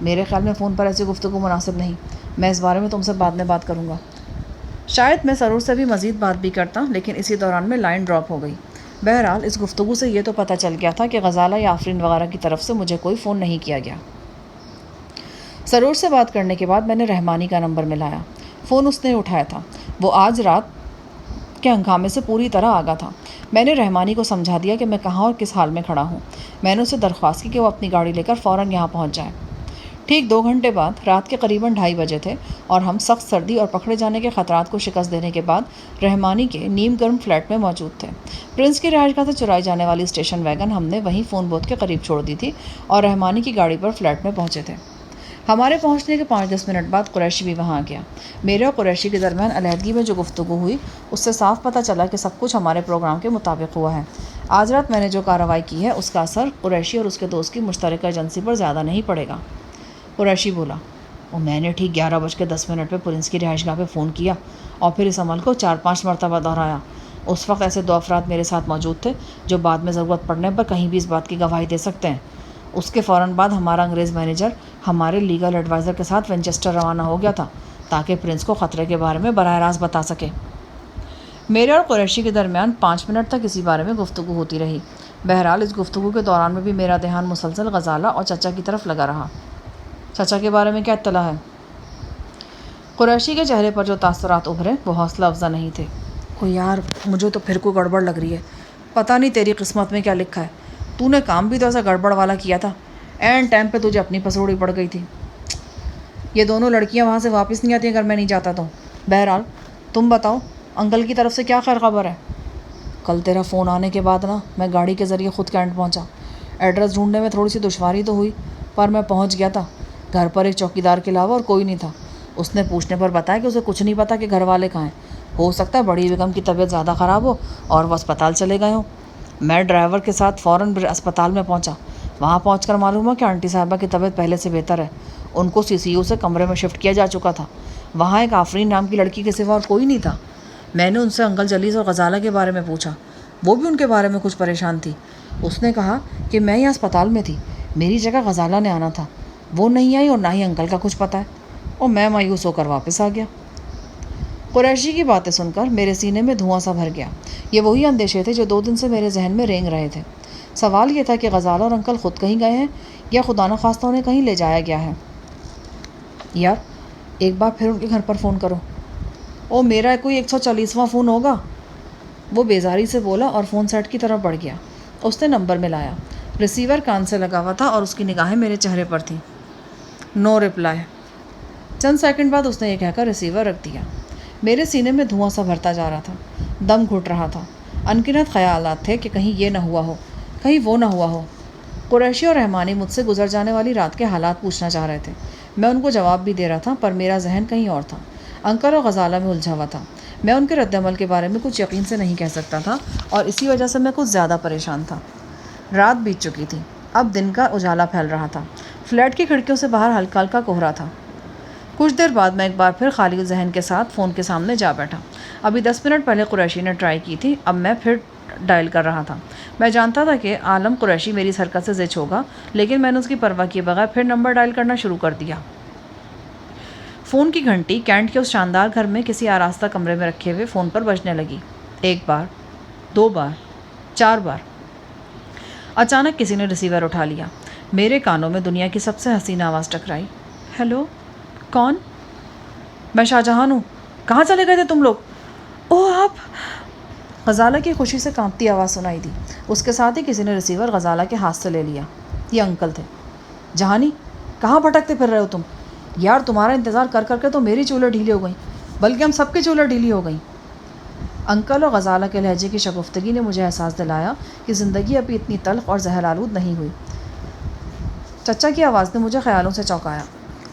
میرے خیال میں فون پر ایسی گفتگو مناسب نہیں۔ میں اس بارے میں تم سے بعد میں بات کروں گا۔ شاید میں سرور سے بھی مزید بات بھی کرتا، لیکن اسی دوران میں لائن ڈراپ ہو گئی۔ بہرحال اس گفتگو سے یہ تو پتہ چل گیا تھا کہ غزالہ یا آفرین وغیرہ کی طرف سے مجھے کوئی فون نہیں کیا گیا۔ سرور سے بات کرنے کے بعد میں نے رحمانی کا نمبر ملایا۔ فون اس نے اٹھایا تھا۔ وہ آج رات کے ہنگامے سے پوری طرح آگاہ تھا۔ میں نے رحمانی کو سمجھا دیا کہ میں کہاں اور کس حال میں کھڑا ہوں۔ میں نے اسے درخواست کی کہ وہ اپنی گاڑی لے کر فوراً یہاں پہنچ جائے۔ ٹھیک 2 گھنٹے بعد رات کے قریباً 2:30 بجے تھے اور ہم سخت سردی اور پکڑے جانے کے خطرات کو شکست دینے کے بعد رحمانی کے نیم گرم فلیٹ میں موجود تھے۔ پرنس کی رہائش گاہ سے چرائی جانے والی اسٹیشن ویگن ہم نے وہیں فون بوتھ کے قریب چھوڑ دی تھی اور رحمانی کی گاڑی پر فلیٹ میں پہنچے تھے۔ ہمارے پہنچنے کے 5-10 منٹ بعد قریشی بھی وہاں آ گیا۔ میرے اور قریشی کے درمیان علیحدگی میں جو گفتگو ہوئی اس سے صاف پتہ چلا کہ سب کچھ ہمارے پروگرام کے مطابق ہوا ہے۔ آج رات میں نے جو کارروائی کی ہے اس کا اثر قریشی اور اس کے دوست کی مشترکہ ایجنسی پر زیادہ نہیں پڑے گا۔ قریشی بولا، اور میں نے ٹھیک 11:10 پہ پرنس کی رہائش گاہ پہ فون کیا اور پھر اس عمل کو 4-5 مرتبہ دہرایا۔ اس وقت ایسے 2 افراد میرے ساتھ موجود تھے جو بعد میں ضرورت پڑنے پر کہیں بھی اس بات کی گواہی دے سکتے ہیں۔ اس کے فوراً بعد ہمارا انگریز مینیجر ہمارے لیگل ایڈوائزر کے ساتھ وینچسٹر روانہ ہو گیا تھا تاکہ پرنس کو خطرے کے بارے میں براہ راست بتا سکے۔ میرے اور قریشی کے درمیان 5 منٹ تک اسی بارے میں گفتگو ہوتی رہی۔ بہرحال اس گفتگو کے دوران میں بھی میرا دھیان مسلسل غزالہ اور چچا کی طرف لگا رہا۔ چچا کے بارے میں کیا اطلاع ہے؟ قریشی کے چہرے پر جو تاثرات ابھرے وہ حوصلہ افزا نہیں تھے۔ یار مجھے تو پھر کوئی گڑبڑ لگ رہی ہے۔ پتہ نہیں تیری قسمت میں کیا لکھا ہے۔ تو نے کام بھی تو ایسا گڑبڑ والا کیا تھا، اینڈ ٹائم پہ تجھے اپنی پسروڑی پڑ گئی تھی۔ یہ دونوں لڑکیاں وہاں سے واپس نہیں آتی اگر میں نہیں جاتا تو۔ بہرحال تم بتاؤ، انکل کی طرف سے کیا خیر خبر ہے؟ کل تیرا فون آنے کے بعد میں گاڑی کے ذریعے خود کینٹ پہنچا۔ ایڈریس ڈھونڈنے میں تھوڑی سی دشواری تو ہوئی، پر میں پہنچ گیا تھا۔ گھر پر ایک چوکیدار کے علاوہ اور کوئی نہیں تھا۔ اس نے پوچھنے پر بتایا کہ اسے کچھ نہیں پتا کہ گھر والے کہاں ہیں۔ ہو سکتا ہے بڑی بیگم کی طبیعت زیادہ خراب ہو اور وہ اسپتال چلے گئے ہوں۔ میں ڈرائیور کے ساتھ فوراً اسپتال میں پہنچا۔ وہاں پہنچ کر معلوم ہوا کہ آنٹی صاحبہ کی طبیعت پہلے سے بہتر ہے۔ ان کو CCU سے کمرے میں شفٹ کیا جا چکا تھا۔ وہاں ایک آفرین نام کی لڑکی کے سوا اور کوئی نہیں تھا۔ میں نے ان سے انکل جلیس اور غزالہ کے بارے میں پوچھا۔ وہ بھی ان کے بارے میں کچھ پریشان تھی۔ اس نے کہا کہ میں یہاں اسپتال میں تھی، میری جگہ غزالہ نے آنا تھا، وہ نہیں آئی اور نہ ہی انکل کا کچھ پتہ ہے، اور میں مایوس ہو کر واپس آ گیا۔ قریشی کی باتیں سن کر میرے سینے میں دھواں سا بھر گیا۔ یہ وہی اندیشے تھے جو 2 دن سے میرے ذہن میں رینگ رہے تھے۔ سوال یہ تھا کہ غزالہ اور انکل خود کہیں گئے ہیں یا خدا نخواستہ انہیں کہیں لے جایا گیا ہے۔ یار ایک بار پھر ان کے گھر پر فون کرو۔ او میرا کوئی 140واں فون ہوگا، وہ بیزاری سے بولا اور فون سیٹ کی طرف بڑھ گیا۔ اس نے نمبر ملایا۔ ریسیور کان سے لگا ہوا تھا اور اس کی نگاہیں میرے چہرے پر تھیں۔ نو رپلائی۔ چند سیکنڈ بعد اس نے یہ کہہ کر ریسیور رکھ دیا۔ میرے سینے میں دھواں سا بھرتا جا رہا تھا، دم گھٹ رہا تھا۔ انگنت خیالات تھے کہ کہیں یہ نہ ہوا ہو، کہیں وہ نہ ہوا ہو۔ قریشی اور رحمانی مجھ سے گزر جانے والی رات کے حالات پوچھنا چاہ رہے تھے۔ میں ان کو جواب بھی دے رہا تھا، پر میرا ذہن کہیں اور تھا۔ انکل اور غزالہ میں الجھا ہوا تھا۔ میں ان کے رد عمل کے بارے میں کچھ یقین سے نہیں کہہ سکتا تھا اور اسی وجہ سے میں کچھ زیادہ پریشان تھا۔ رات بیت چکی تھی، اب دن کا اجالا پھیل رہا تھا۔ فلیٹ کی کھڑکیوں سے باہر ہلکا ہلکا کوہرا تھا۔ کچھ دیر بعد میں ایک بار پھر خالی ذہن کے ساتھ فون کے سامنے جا بیٹھا۔ ابھی 10 منٹ پہلے قریشی نے ٹرائی کی تھی، اب میں پھر ڈائل کر رہا تھا۔ میں جانتا تھا کہ عالم قریشی میری اس حرکت سے زچ ہوگا، لیکن میں نے اس کی پرواہ کیے بغیر پھر نمبر ڈائل کرنا شروع کر دیا۔ فون کی گھنٹی کینٹ کے اس شاندار گھر میں کسی آراستہ کمرے میں رکھے ہوئے فون پر بجنے لگی۔ 1 بار، 2 بار، 4 بار۔ اچانک کسی نے ریسیور اٹھا لیا۔ میرے کانوں میں دنیا کی سب سے حسین آواز ٹکرائی۔ ہیلو، کون؟ میں شاہ جہان ہوں۔ کہاں چلے گئے تھے تم لوگ؟ اوہ آپ! غزالہ کی خوشی سے کانپتی آواز سنائی دی۔ اس کے ساتھ ہی کسی نے ریسیور غزالہ کے ہاتھ سے لے لیا۔ یہ انکل تھے۔ جہانی، کہاں بھٹکتے پھر رہے ہو تم؟ یار تمہارا انتظار کر کر کے تو میری چولیں ڈھیلی ہو گئیں، بلکہ ہم سب کی چولیں ڈھیلی ہو گئیں۔ انکل اور غزالہ کے لہجے کی شگفتگی نے مجھے احساس دلایا کہ زندگی ابھی اتنی تلخ اور زہر آلود نہیں ہوئی۔ چچا کی آواز نے مجھے خیالوں سے چونکایا۔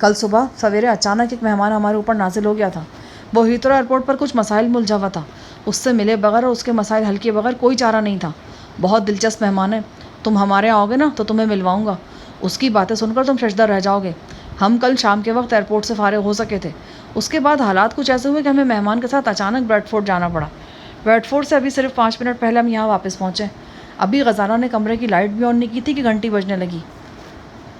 کل صبح سویرے اچانک ایک مہمان ہمارے اوپر نازل ہو گیا تھا۔ وہ ہیتھرو ایئرپورٹ پر کچھ مسائل میں الجھا ہوا تھا۔ اس سے ملے بغیر اور اس کے مسائل حل کیے بغیر کوئی چارہ نہیں تھا۔ بہت دلچسپ مہمان ہے، تم ہمارے آؤ گے نا تو تمہیں ملواؤں گا۔ اس کی باتیں سن کر تم ششدر رہ جاؤ گے۔ ہم کل شام کے وقت ایئرپورٹ سے فارغ ہو سکے تھے۔ اس کے بعد حالات کچھ ایسے ہوئے کہ ہمیں مہمان کے ساتھ اچانک بریڈ فورٹ جانا پڑا۔ بریڈ فورٹ سے ابھی صرف 5 منٹ پہلے ہم یہاں واپس پہنچے۔ ابھی غزالہ نے کمرے کی لائٹ بھی آن نہیں کی تھی کہ گھنٹی بجنے لگی۔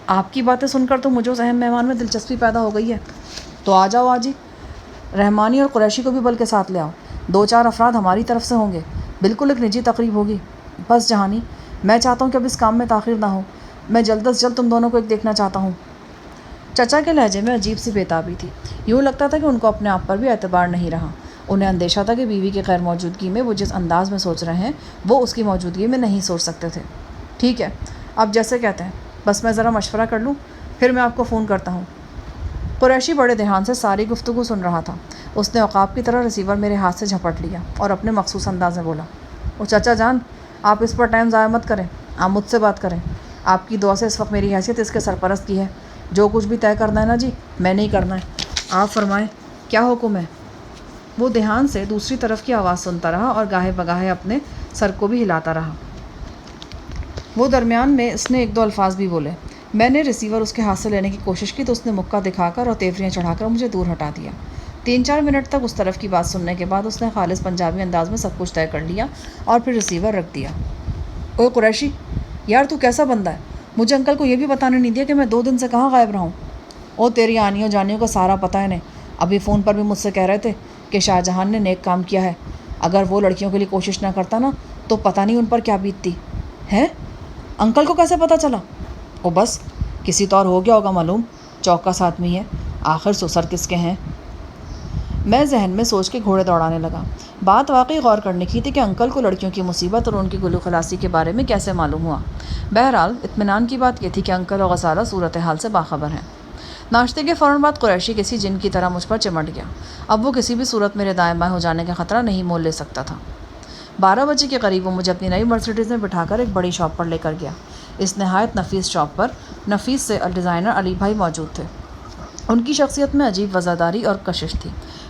آپ کی باتیں سن کر تو مجھے اس اہم مہمان میں دلچسپی پیدا ہو گئی ہے۔ تو آ جاؤ آج ہی۔ رحمانی اور قریشی کو بھی بلکہ ساتھ لے آؤ۔ 2-4 افراد ہماری طرف سے ہوں گے۔ بالکل ایک نجی تقریب ہوگی۔ بس جہانی، میں چاہتا ہوں کہ اب اس کام میں تاخیر نہ ہو۔ میں جلد از جلد تم دونوں کو ایک دیکھنا چاہتا ہوں۔ چچا کے لہجے میں عجیب سی بےتابی تھی۔ یوں لگتا تھا کہ ان کو اپنے آپ پر بھی اعتبار نہیں رہا۔ انہیں اندیشہ تھا کہ بیوی کی غیر موجودگی میں وہ جس انداز میں سوچ رہے ہیں وہ اس کی موجودگی میں نہیں سوچ سکتے تھے۔ ٹھیک ہے، آپ جیسے کہتے ہیں، بس میں ذرا مشورہ کر لوں، پھر میں آپ کو فون کرتا ہوں۔ قریشی بڑے دھیان سے ساری گفتگو سن رہا تھا۔ اس نے عقاب کی طرح ریسیور میرے ہاتھ سے جھپٹ لیا اور اپنے مخصوص انداز میں بولا، او چچا جان، آپ اس پر ٹائم ضائع مت کریں، آپ مجھ سے بات کریں۔ آپ کی دعا سے اس وقت میری حیثیت اس کے سرپرست کی ہے۔ جو کچھ بھی طے کرنا ہے نا جی، میں نہیں کرنا ہے، آپ فرمائیں کیا حکم ہے۔ وہ دھیان سے دوسری طرف کی آواز سنتا رہا اور گاہے بگاہے اپنے سر کو بھی ہلاتا رہا۔ وہ درمیان میں اس نے 1-2 الفاظ بھی بولے۔ میں نے ریسیور اس کے ہاتھ سے لینے کی کوشش کی تو اس نے مکہ دکھا کر اور تیوریاں چڑھا کر مجھے دور ہٹا دیا۔ 3-4 منٹ تک اس طرف کی بات سننے کے بعد اس نے خالص پنجابی انداز میں سب کچھ طے کر لیا اور پھر ریسیور رکھ دیا۔ اوے قریشی، یار تو کیسا بندہ ہے؟ مجھے انکل کو یہ بھی بتانے نہیں دیا کہ میں 2 دن سے کہاں غائب رہا ہوں۔ او تیری آنیوں جانیوں کا سارا پتہ ہے انہیں۔ ابھی فون پر بھی مجھ سے کہہ رہے تھے کہ شاہ جہان نے نیک کام کیا ہے۔ اگر وہ لڑکیوں کے لیے کوشش نہ کرتا نا تو پتہ نہیں ان پر کیا بیتتی ہے۔ انکل کو کیسے پتہ چلا؟ او بس کسی طور ہو گیا ہوگا معلوم، چوکس آدمی ہے، آخر سسر کس کے ہیں۔ میں ذہن میں سوچ کے گھوڑے دوڑانے لگا۔ بات واقعی غور کرنے کی تھی کہ انکل کو لڑکیوں کی مصیبت اور ان کی گلو خلاصی کے بارے میں کیسے معلوم ہوا۔ بہرحال اطمینان کی بات یہ تھی کہ انکل اور غزالہ صورتحال سے باخبر ہیں۔ ناشتے کے فوراً بعد قریشی کسی جن کی طرح مجھ پر چمٹ گیا۔ اب وہ کسی بھی صورت میرے دائیں بائیں ہو جانے کا خطرہ نہیں مول لے سکتا تھا۔ 12 بجے کے قریب وہ مجھے اپنی نئی مرسیڈیز میں بٹھا کر ایک بڑی شاپ پر لے کر گیا۔ اس نہایت نفیس شاپ پر نفیس سے ڈیزائنر علی بھائی موجود تھے۔ ان کی شخصیت میں عجیب وزاداری اور کشش تھی۔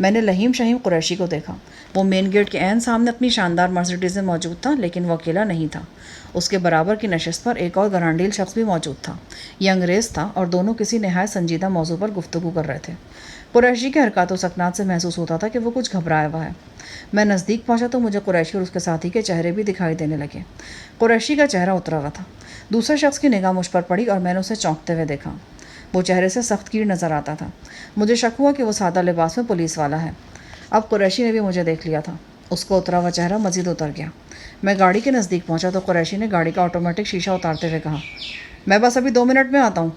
میں نے لہیم شہیم قریشی کو دیکھا۔ وہ مین گیٹ کے عین سامنے اپنی شاندار مرسیڈیز میں موجود تھا، لیکن وہ اکیلا نہیں تھا۔ اس کے برابر کی نشست پر ایک اور گرانڈیل شخص بھی موجود تھا۔ یہ انگریز تھا اور دونوں کسی نہایت سنجیدہ موضوع پر گفتگو کر رہے تھے۔ قریشی کے حرکات و سکنات سے محسوس ہوتا تھا کہ وہ کچھ گھبرایا ہوا ہے۔ میں نزدیک پہنچا تو مجھے قریشی اور اس کے ساتھی کے چہرے بھی دکھائی دینے لگے۔ قریشی کا چہرہ اترا ہوا تھا۔ دوسرے شخص کی نگاہ مجھ پر پڑی اور میں نے اسے چونکتے ہوئے دیکھا۔ وہ چہرے سے سخت کیڑ نظر آتا تھا۔ مجھے شک ہوا کہ وہ سادہ لباس میں پولیس والا ہے۔ اب قریشی نے بھی مجھے دیکھ لیا تھا۔ اس کو اترا ہوا چہرہ مزید اتر گیا۔ میں گاڑی کے نزدیک پہنچا تو قریشی نے گاڑی کا آٹومیٹک شیشہ اتارتے ہوئے کہا، میں بس ابھی 2 منٹ میں آتا ہوں۔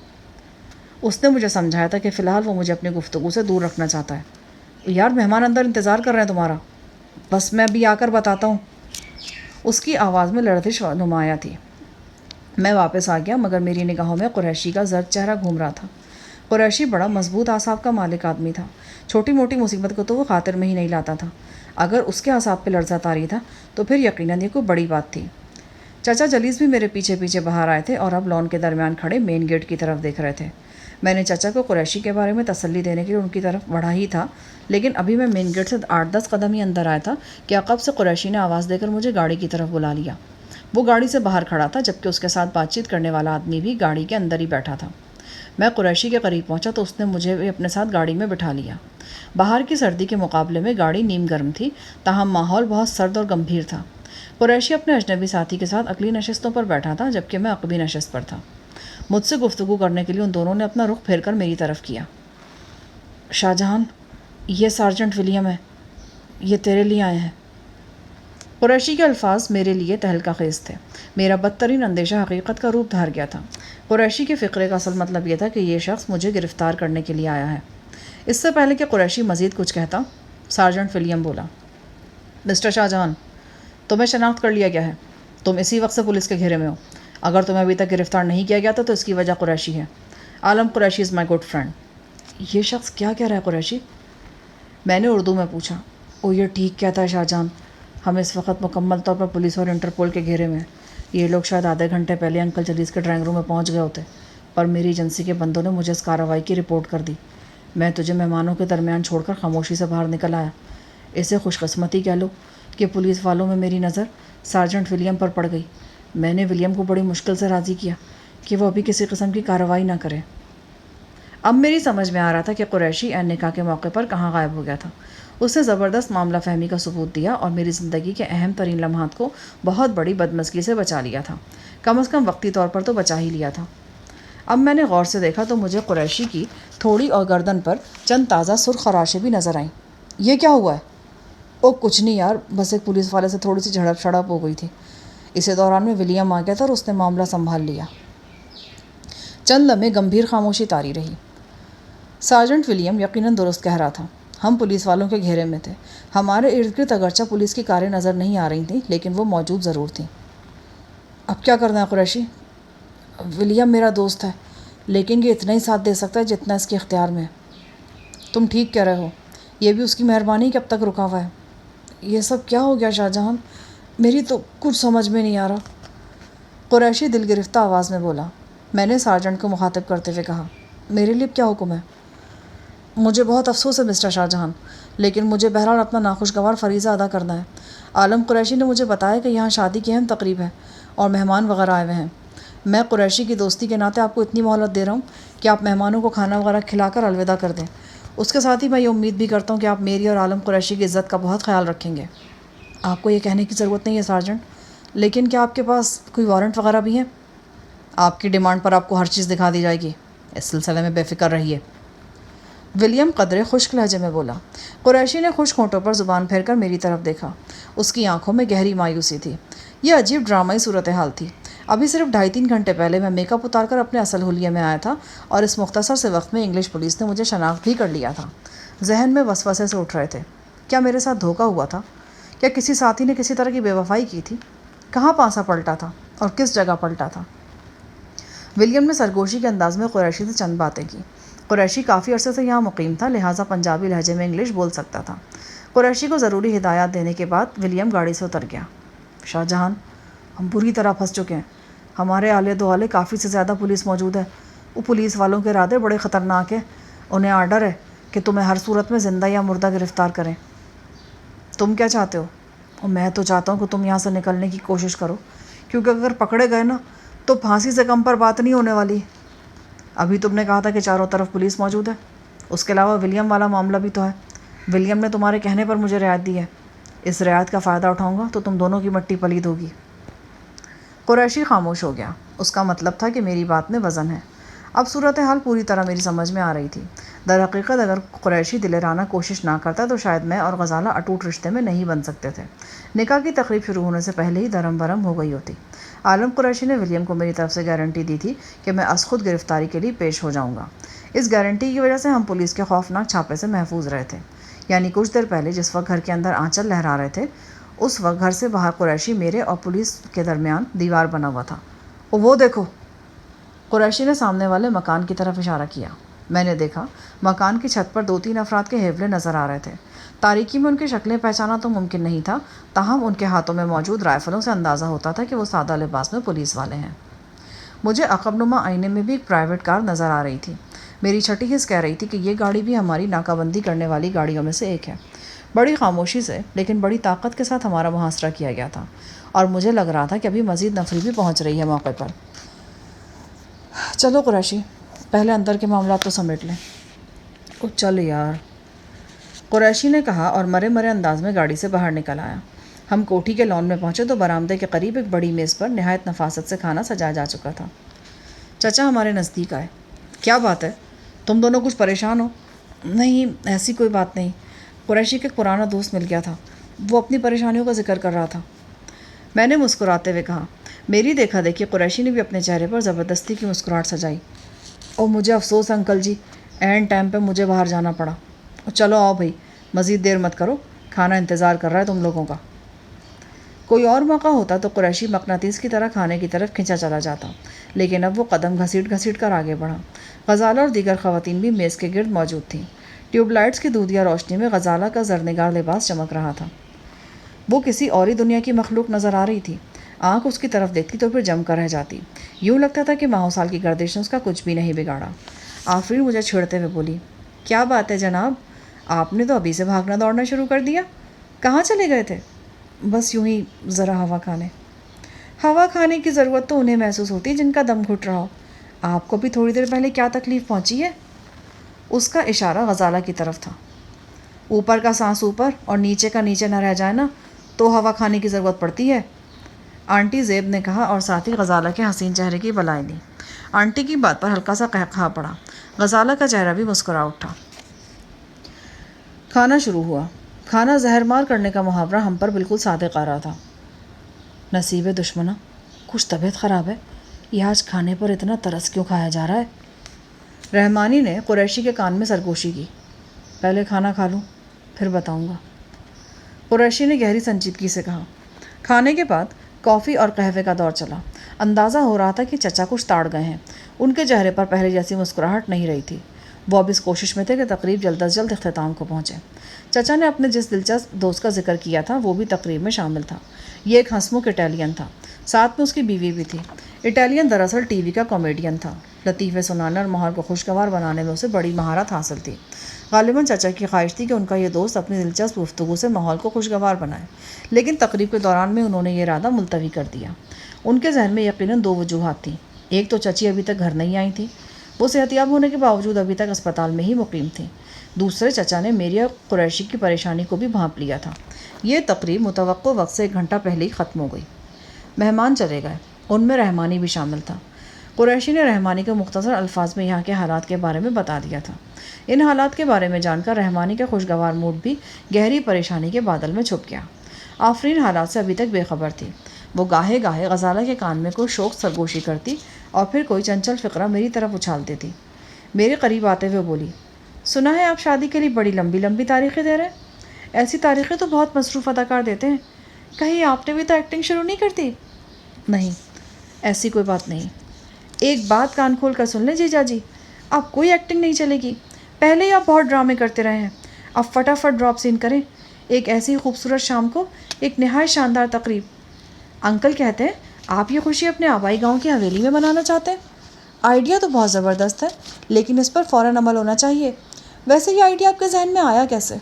اس نے مجھے سمجھایا تھا کہ فی الحال وہ مجھے اپنی گفتگو سے دور رکھنا چاہتا ہے۔ یار مہمان اندر انتظار کر رہے ہیں تمہارا، بس میں ابھی آ کر بتاتا ہوں۔ اس کی آواز میں لرزش نمایاں تھی۔ میں واپس آ گیا، مگر میری نگاہوں میں قریشی کا زرد چہرہ گھوم رہا تھا۔ قریشی بڑا مضبوط اعصاب کا مالک آدمی تھا۔ چھوٹی موٹی مصیبت کو تو وہ خاطر میں ہی نہیں لاتا تھا۔ اگر اس کے اعصاب پہ لرزہ طاری تھا تو پھر یقیناً یہ کوئی بڑی بات تھی۔ چچا جلیس بھی میرے پیچھے پیچھے باہر آئے تھے اور اب لان کے درمیان کھڑے مین گیٹ کی طرف دیکھ رہے تھے۔ میں نے چچا کو قریشی کے بارے میں تسلی دینے کے لیے ان کی طرف بڑھا ہی تھا، لیکن ابھی میں مین گیٹ سے 8-10 قدم ہی اندر آیا تھا کہ عقب سے قریشی نے آواز دے کر مجھے گاڑی کی طرف بلا لیا۔ وہ گاڑی سے باہر کھڑا تھا، جبکہ اس کے ساتھ بات چیت کرنے والا آدمی بھی گاڑی کے اندر ہی بیٹھا تھا۔ میں قریشی کے قریب پہنچا تو اس نے مجھے بھی اپنے ساتھ گاڑی میں بٹھا لیا۔ باہر کی سردی کے مقابلے میں گاڑی نیم گرم تھی، تاہم ماحول بہت سرد اور گمبھیر تھا۔ قریشی اپنے اجنبی ساتھی کے ساتھ اگلی نشستوں پر بیٹھا تھا، جبکہ میں عقبی نشست پر تھا۔ مجھ سے گفتگو کرنے کے لیے ان دونوں نے اپنا رخ پھیر کر میری طرف کیا۔ شاہ جہان، یہ سارجنٹ ولیم ہے، یہ تیرے لیے آئے ہیں۔ قریشی کے الفاظ میرے لیے تہلکہ خیز تھے۔ میرا بدترین اندیشہ حقیقت کا روپ دھار گیا تھا۔ قریشی کے فقرے کا اصل مطلب یہ تھا کہ یہ شخص مجھے گرفتار کرنے کے لیے آیا ہے۔ اس سے پہلے کہ قریشی مزید کچھ کہتا، سارجنٹ ولیم بولا، مسٹر شاہ جہان، تمہیں شناخت کر لیا گیا ہے۔ تم اسی وقت سے پولیس کے گھیرے میں ہو۔ اگر تمہیں ابھی تک گرفتار نہیں کیا گیا تھا تو اس کی وجہ قریشی ہے۔ عالم قریشی از مائی گڈ فرینڈ۔ یہ شخص کیا کہہ رہا ہے قریشی؟ میں نے اردو میں پوچھا۔ او یہ ٹھیک کہتا ہے شاہ جہان، ہم اس وقت مکمل طور پر پولیس اور انٹرپول کے گھیرے میں ہیں۔ یہ لوگ شاید آدھے گھنٹے پہلے انکل جلیس کے ڈرائنگ روم میں پہنچ گئے ہوتے، پر میری ایجنسی کے بندوں نے مجھے اس کارروائی کی رپورٹ کر دی۔ میں تجھے مہمانوں کے درمیان چھوڑ کر خاموشی سے باہر نکل آیا۔ اسے خوش قسمتی کہہ لو کہ پولیس والوں میں میری نظر سارجنٹ ولیم پر پڑ گئی۔ میں نے ولیم کو بڑی مشکل سے راضی کیا کہ وہ ابھی کسی قسم کی کارروائی نہ کرے۔ اب میری سمجھ میں آ رہا تھا کہ قریشی عین نکاح کے موقع پر کہاں غائب ہو گیا تھا۔ اس نے زبردست معاملہ فہمی کا ثبوت دیا اور میری زندگی کے اہم ترین لمحات کو بہت بڑی بدمزگی سے بچا لیا تھا۔ کم از کم وقتی طور پر تو بچا ہی لیا تھا۔ اب میں نے غور سے دیکھا تو مجھے قریشی کی تھوڑی اور گردن پر چند تازہ سرخ خراشیں بھی نظر آئیں۔ یہ کیا ہوا ہے؟ او کچھ نہیں یار، بس ایک پولیس والے سے تھوڑی سی جھڑپ شڑپ ہو گئی تھی۔ اسی دوران میں ولیم آ گیا تھا اور اس نے معاملہ سنبھال لیا۔ چند لمحے گمبھیر خاموشی طاری رہی۔ سارجنٹ ولیم یقیناً درست کہہ رہا تھا۔ ہم پولیس والوں کے گھیرے میں تھے۔ ہمارے ارد گرد اگرچہ پولیس کی کاریں نظر نہیں آ رہی تھیں، لیکن وہ موجود ضرور تھیں۔ اب کیا کرنا ہے قریشی؟ ولیم میرا دوست ہے، لیکن یہ اتنا ہی ساتھ دے سکتا ہے جتنا اس کے اختیار میں ہے۔ تم ٹھیک کہہ رہے ہو، یہ بھی اس کی مہربانی کہ اب تک رکا ہوا ہے۔ یہ سب کیا ہو گیا شاہ جہان؟ میری تو کچھ سمجھ میں نہیں آ رہا۔ قریشی دل گرفتہ آواز میں بولا۔ میں نے سارجنٹ کو مخاطب کرتے ہوئے کہا، میرے لیے کیا حکم ہے؟ مجھے بہت افسوس ہے مسٹر شاہ جہان، لیکن مجھے بہرحال اپنا ناخوشگوار فریضہ ادا کرنا ہے۔ عالم قریشی نے مجھے بتایا کہ یہاں شادی کی اہم تقریب ہے اور مہمان وغیرہ آئے ہوئے ہیں۔ میں قریشی کی دوستی کے ناطے آپ کو اتنی مہلت دے رہا ہوں کہ آپ مہمانوں کو کھانا وغیرہ کھلا کر الوداع کر دیں۔ اس کے ساتھ ہی میں یہ امید بھی کرتا ہوں کہ آپ میری اور عالم قریشی کی عزت کا بہت خیال رکھیں گے۔ آپ کو یہ کہنے کی ضرورت نہیں ہے سارجنٹ، لیکن کیا آپ کے پاس کوئی وارنٹ وغیرہ بھی ہے؟ آپ کی ڈیمانڈ پر آپ کو ہر چیز دکھا دی جائے گی، اس سلسلے میں بے فکر رہیے۔ ولیم قدرے خشک لہجے میں بولا۔ قریشی نے خشک ہونٹوں پر زبان پھیر کر میری طرف دیکھا۔ اس کی آنکھوں میں گہری مایوسی تھی۔ یہ عجیب ڈرامائی صورتحال تھی۔ ابھی صرف 2.5-3 گھنٹے پہلے میں میک اپ اتار کر اپنے اصل حلیے میں آیا تھا اور اس مختصر سے وقت میں انگلش پولیس نے مجھے شناخت بھی کر لیا تھا۔ ذہن میں وسوسے سے اٹھ رہے تھے۔ کیا میرے ساتھ دھوکہ ہوا تھا؟ کیا کسی ساتھی نے کسی طرح کی بے وفائی کی تھی؟ کہاں پانسا پلٹا تھا اور کس جگہ پلٹا تھا؟ ولیم نے سرگوشی کے انداز میں قریشی سے چند باتیں کی۔ قریشی کافی عرصے سے یہاں مقیم تھا، لہٰذا پنجابی لہجے میں انگلش بول سکتا تھا۔ قریشی کو ضروری ہدایات دینے کے بعد ولیم گاڑی سے اتر گیا۔ شاہ جہان، ہم بری طرح پھنس چکے ہیں۔ ہمارے آلے دوالے کافی سے زیادہ پولیس موجود ہے۔ وہ پولیس والوں کے ارادے بڑے خطرناک ہیں۔ انہیں آرڈر ہے کہ تمہیں ہر صورت میں زندہ یا مردہ گرفتار کریں؟ تم کیا چاہتے ہو؟ اور میں تو چاہتا ہوں کہ تم یہاں سے نکلنے کی کوشش کرو، کیونکہ اگر پکڑے گئے نا تو پھانسی سے کم پر بات نہیں ہونے والی۔ ابھی تم نے کہا تھا کہ چاروں طرف پولیس موجود ہے، اس کے علاوہ ولیم والا معاملہ بھی تو ہے۔ ولیم نے تمہارے کہنے پر مجھے رعایت دی ہے، اس رعایت کا فائدہ اٹھاؤں گا تو تم دونوں کی مٹی پلید ہوگی۔ قریشی خاموش ہو گیا۔ اس کا مطلب تھا کہ میری بات میں وزن ہے۔ اب صورتحال پوری طرح میری سمجھ میں آ رہی تھی۔ در حقیقت اگر قریشی دلیرانہ کوشش نہ کرتا تو شاید میں اور غزالہ اٹوٹ رشتے میں نہیں بن سکتے تھے۔ نکاح کی تقریب شروع ہونے سے پہلے ہی دھرم برہم ہو گئی ہوتی۔ عالم قریشی نے ولیم کو میری طرف سے گارنٹی دی تھی کہ میں از خود گرفتاری کے لیے پیش ہو جاؤں گا۔ اس گارنٹی کی وجہ سے ہم پولیس کے خوفناک چھاپے سے محفوظ رہے تھے۔ یعنی کچھ دیر پہلے جس وقت گھر کے اندر آنچل لہرا رہے تھے، اس وقت گھر سے باہر قریشی میرے اور پولیس کے درمیان دیوار بنا ہوا تھا۔ وہ دیکھو! قریشی نے سامنے والے مکان کی طرف اشارہ کیا۔ میں نے دیکھا مکان کی چھت پر 2-3 افراد کے حیولے نظر آ رہے تھے۔ تاریکی میں ان کی شکلیں پہچانا تو ممکن نہیں تھا، تاہم ان کے ہاتھوں میں موجود رائفلوں سے اندازہ ہوتا تھا کہ وہ سادہ لباس میں پولیس والے ہیں۔ مجھے عقب نما آئینے میں بھی ایک پرائیویٹ کار نظر آ رہی تھی۔ میری چھٹی حس کہہ رہی تھی کہ یہ گاڑی بھی ہماری ناکہ بندی کرنے والی گاڑیوں میں سے ایک ہے۔ بڑی خاموشی سے لیکن بڑی طاقت کے ساتھ ہمارا محاصرہ کیا گیا تھا، اور مجھے لگ رہا تھا کہ ابھی مزید نفری بھی پہنچ رہی ہے موقع پر۔ چلو قریشی، پہلے اندر کے معاملات تو سمیٹ لیں۔ چل یار، قریشی نے کہا اور مرے مرے انداز میں گاڑی سے باہر نکل آیا۔ ہم کوٹھی کے لان میں پہنچے تو برآمدے کے قریب ایک بڑی میز پر نہایت نفاست سے کھانا سجایا جا چکا تھا۔ چچا ہمارے نزدیک آئے۔ کیا بات ہے؟ تم دونوں کچھ پریشان ہو؟ نہیں، ایسی کوئی بات نہیں۔ قریشی کا ایک پرانا دوست مل گیا تھا، وہ اپنی پریشانیوں کا ذکر کر رہا تھا۔ میں نے مسکراتے ہوئے کہا۔ میری دیکھا دیکھی قریشی نے بھی اپنے چہرے پر زبردستی کی مسکراہٹ سجائی۔ اور مجھے افسوس ہے انکل جی، اینڈ ٹائم پہ مجھے باہر جانا پڑا۔ چلو آؤ بھائی، مزید دیر مت کرو، کھانا انتظار کر رہا ہے تم لوگوں کا۔ کوئی اور موقع ہوتا تو قریشی مقناطیس کی طرح کھانے کی طرف کھنچا چلا جاتا، لیکن اب وہ قدم گھسیٹ گھسیٹ کر آگے بڑھا۔ غزالہ اور دیگر خواتین بھی میز کے گرد موجود تھیں۔ ٹیوب لائٹس کی دودھیا روشنی میں غزالہ کا زرنگار لباس چمک رہا تھا۔ وہ کسی اور ہی دنیا کی مخلوق نظر آ رہی تھی۔ آنکھ اس کی طرف دیکھتی تو پھر جم کر رہ جاتی۔ یوں لگتا تھا کہ ماہو سال کی گردش نے اس کا کچھ بھی نہیں بگاڑا۔ آفرین مجھے چھیڑتے ہوئے بولی، کیا بات ہے جناب، آپ نے تو ابھی سے بھاگنا دوڑنا شروع کر دیا، کہاں چلے گئے تھے؟ بس یوں ہی ذرا ہوا کھانے۔ ہوا کھانے کی ضرورت تو انہیں محسوس ہوتی جن کا دم گھٹ رہا ہو۔ آپ کو بھی تھوڑی دیر پہلے کیا تکلیف پہنچی ہے؟ اس کا اشارہ غزالہ کی طرف تھا۔ اوپر کا سانس اوپر اور نیچے کا نیچے نہ رہ جائے نا تو ہوا کھانے کی ضرورت پڑتی ہے، آنٹی زیب نے کہا اور ساتھ ہی غزالہ کے حسین چہرے کی بلائیں لی۔ آنٹی کی بات پر ہلکا سا قہقہا پڑا۔ غزالہ کا چہرہ بھی مسکرا اٹھا۔ کھانا شروع ہوا۔ کھانا زہر مار کرنے کا محاورہ ہم پر بالکل صادق آ رہا تھا۔ نصیب دشمنا، کچھ طبیعت خراب ہے، یہ آج کھانے پر اتنا ترس کیوں کھایا جا رہا ہے؟ رحمانی نے قریشی کے کان میں سرگوشی کی۔ پہلے کھانا کھا لوں پھر بتاؤں گا، قریشی نے گہری سنجیدگی سے کہا۔ کھانے کے بعد کافی اور قہوے کا دور چلا۔ اندازہ ہو رہا تھا کہ چچا کچھ تاڑ گئے ہیں۔ ان کے چہرے پر پہلے جیسی مسکراہٹ نہیں رہی تھی۔ وہ اب اس کوشش میں تھے کہ تقریب جلد از جلد اختتام کو پہنچے۔ چچا نے اپنے جس دلچسپ دوست کا ذکر کیا تھا وہ بھی تقریب میں شامل تھا۔ یہ ایک ہنسمکھ اٹالین تھا، ساتھ میں اس کی بیوی بھی تھی۔ اٹالین دراصل ٹی وی کا کامیڈین تھا۔ لطیفے سنانے اور ماحول کو خوشگوار بنانے میں اسے بڑی مہارت حاصل تھی۔ غالباً چچا کی خواہش تھی کہ ان کا یہ دوست اپنی دلچسپ گفتگو سے ماحول کو خوشگوار بنائے، لیکن تقریب کے دوران میں انہوں نے یہ ارادہ ملتوی کر دیا۔ ان کے ذہن میں یقیناً 2 وجوہات تھیں۔ ایک تو چچی ابھی تک گھر نہیں آئی تھی، وہ صحتیاب ہونے کے باوجود ابھی تک اسپتال میں ہی مقیم تھیں۔ دوسرے، چچا نے میری اور قریشی کی پریشانی کو بھی بھانپ لیا تھا۔ یہ تقریب متوقع وقت سے 1 گھنٹہ پہلے ہی ختم ہو گئی۔ مہمان چلے گئے، ان میں رحمانی بھی شامل تھا۔ قریشی نے رحمانی کو مختصر الفاظ میں یہاں کے حالات کے بارے میں بتا دیا تھا۔ ان حالات کے بارے میں جان کر رحمانی کا خوشگوار موڈ بھی گہری پریشانی کے بادل میں چھپ گیا۔ آفرین حالات سے ابھی تک بے خبر تھی۔ وہ گاہے گاہے غزالہ کے کان میں کوئی شوق سرگوشی کرتی اور پھر کوئی چنچل فقرہ میری طرف اچھالتی تھی۔ میرے قریب آتے ہوئے بولی، سنا ہے آپ شادی کے لیے بڑی لمبی لمبی تاریخیں دے رہے ہیں؟ ایسی تاریخیں تو بہت مصروف اداکار دیتے ہیں، کہیں آپ نے بھی تو ایکٹنگ شروع نہیں کرتی؟ نہیں، ایسی کوئی بات نہیں۔ ایک بات کان کھول کر سن لیں جیجا جی، اب کوئی ایکٹنگ نہیں چلے گی۔ پہلے ہی آپ بہت ڈرامے کرتے رہے ہیں، اب فٹافٹ ڈراپ سین کریں۔ ایک ایسی خوبصورت شام کو ایک نہایت شاندار تقریب۔ انکل کہتے ہیں آپ یہ خوشی اپنے آبائی گاؤں کی حویلی میں منانا چاہتے ہیں۔ آئیڈیا تو بہت زبردست ہے، لیکن اس پر فوراً عمل ہونا چاہیے۔ ویسے یہ آئیڈیا آپ کے ذہن میں آیا کیسے؟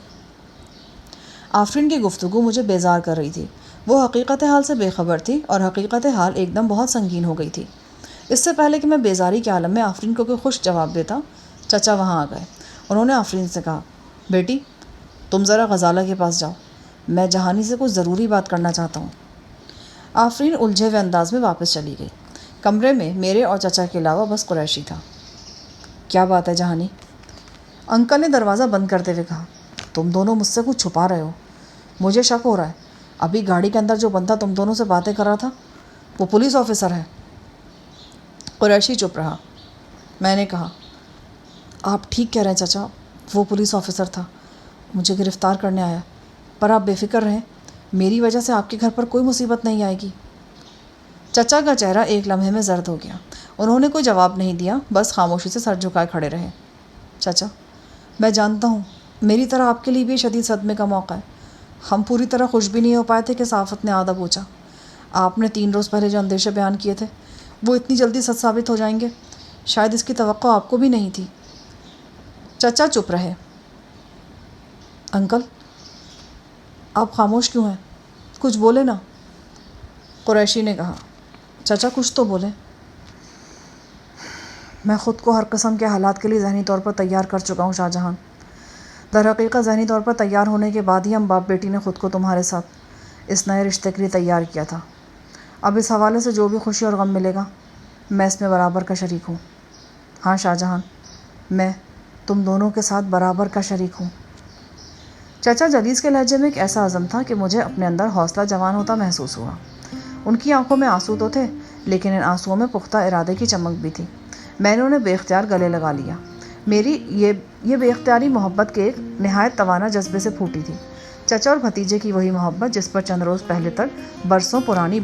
آفرین کی گفتگو مجھے بیزار کر رہی تھی۔ وہ حقیقت حال سے بے خبر تھی اور حقیقت حال ایک دم بہت سنگین ہو گئی تھی۔ اس سے پہلے کہ میں بیزاری کے عالم میں آفرین کو کوئی خوش جواب دیتا، چچا وہاں آ گئے۔ انہوں نے آفرین سے کہا، بیٹی تم ذرا غزالہ کے پاس جاؤ، میں جہانی سے کچھ ضروری بات کرنا چاہتا ہوں۔ آفرین الجھے ہوئے انداز میں واپس چلی گئی۔ کمرے میں میرے اور چچا کے علاوہ بس قریشی تھا۔ کیا بات ہے جہانی؟ انکل نے دروازہ بند کرتے ہوئے کہا، تم دونوں مجھ سے کچھ چھپا رہے ہو، مجھے شک ہو رہا ہے۔ ابھی گاڑی کے اندر جو بندہ تم دونوں سے باتیں کر رہا تھا وہ پولیس آفیسر ہے۔ قریشی چپ رہا۔ میں نے کہا، آپ ٹھیک کہہ رہے ہیں چچا، وہ پولیس آفیسر تھا، مجھے گرفتار کرنے آیا، پر آپ بے فکر رہیں، میری وجہ سے آپ کے گھر پر کوئی مصیبت نہیں آئے گی۔ چچا کا چہرہ ایک لمحے میں زرد ہو گیا۔ انہوں نے کوئی جواب نہیں دیا، بس خاموشی سے سر جھکائے کھڑے رہے۔ چچا میں جانتا ہوں میری طرح آپ کے لیے بھی شدید صدمے کا موقع ہے۔ ہم پوری طرح خوش بھی نہیں ہو پائے تھے کہ صحافت نے آدھا پوچھا۔ آپ نے 3 روز پہلے جو اندیشے بیان کیے تھے وہ اتنی جلدی سچ ثابت ہو جائیں گے، شاید اس کی توقع آپ کو بھی نہیں تھی۔ چچا چپ رہے۔ انکل آپ خاموش کیوں ہیں؟ کچھ بولے نا۔ قریشی نے کہا، چچا کچھ تو بولیں۔ میں خود کو ہر قسم کے حالات کے لیے ذہنی طور پر تیار کر چکا ہوں شاہ جہاں۔ در حقیقت ذہنی طور پر تیار ہونے کے بعد ہی ہم باپ بیٹی نے خود کو تمہارے ساتھ اس نئے رشتے کے لیے تیار کیا تھا۔ اب اس حوالے سے جو بھی خوشی اور غم ملے گا میں اس میں برابر کا شریک ہوں۔ ہاں شاہ جہاں، میں تم دونوں کے ساتھ برابر کا شریک ہوں۔ چچا جلیس کے لہجے میں ایک ایسا عزم تھا کہ مجھے اپنے اندر حوصلہ جوان ہوتا محسوس ہوا۔ ان کی آنکھوں میں آنسو تو تھے، لیکن ان آنسوؤں میں پختہ ارادے کی چمک بھی تھی۔ میں نے انہیں بے اختیار گلے لگا لیا۔ میری یہ بے اختیاری محبت کے ایک نہایت توانا جذبے سے پھوٹی تھی، چچا اور بھتیجے کی وہی محبت جس پر چند روز پہلے تک برسوں پرانی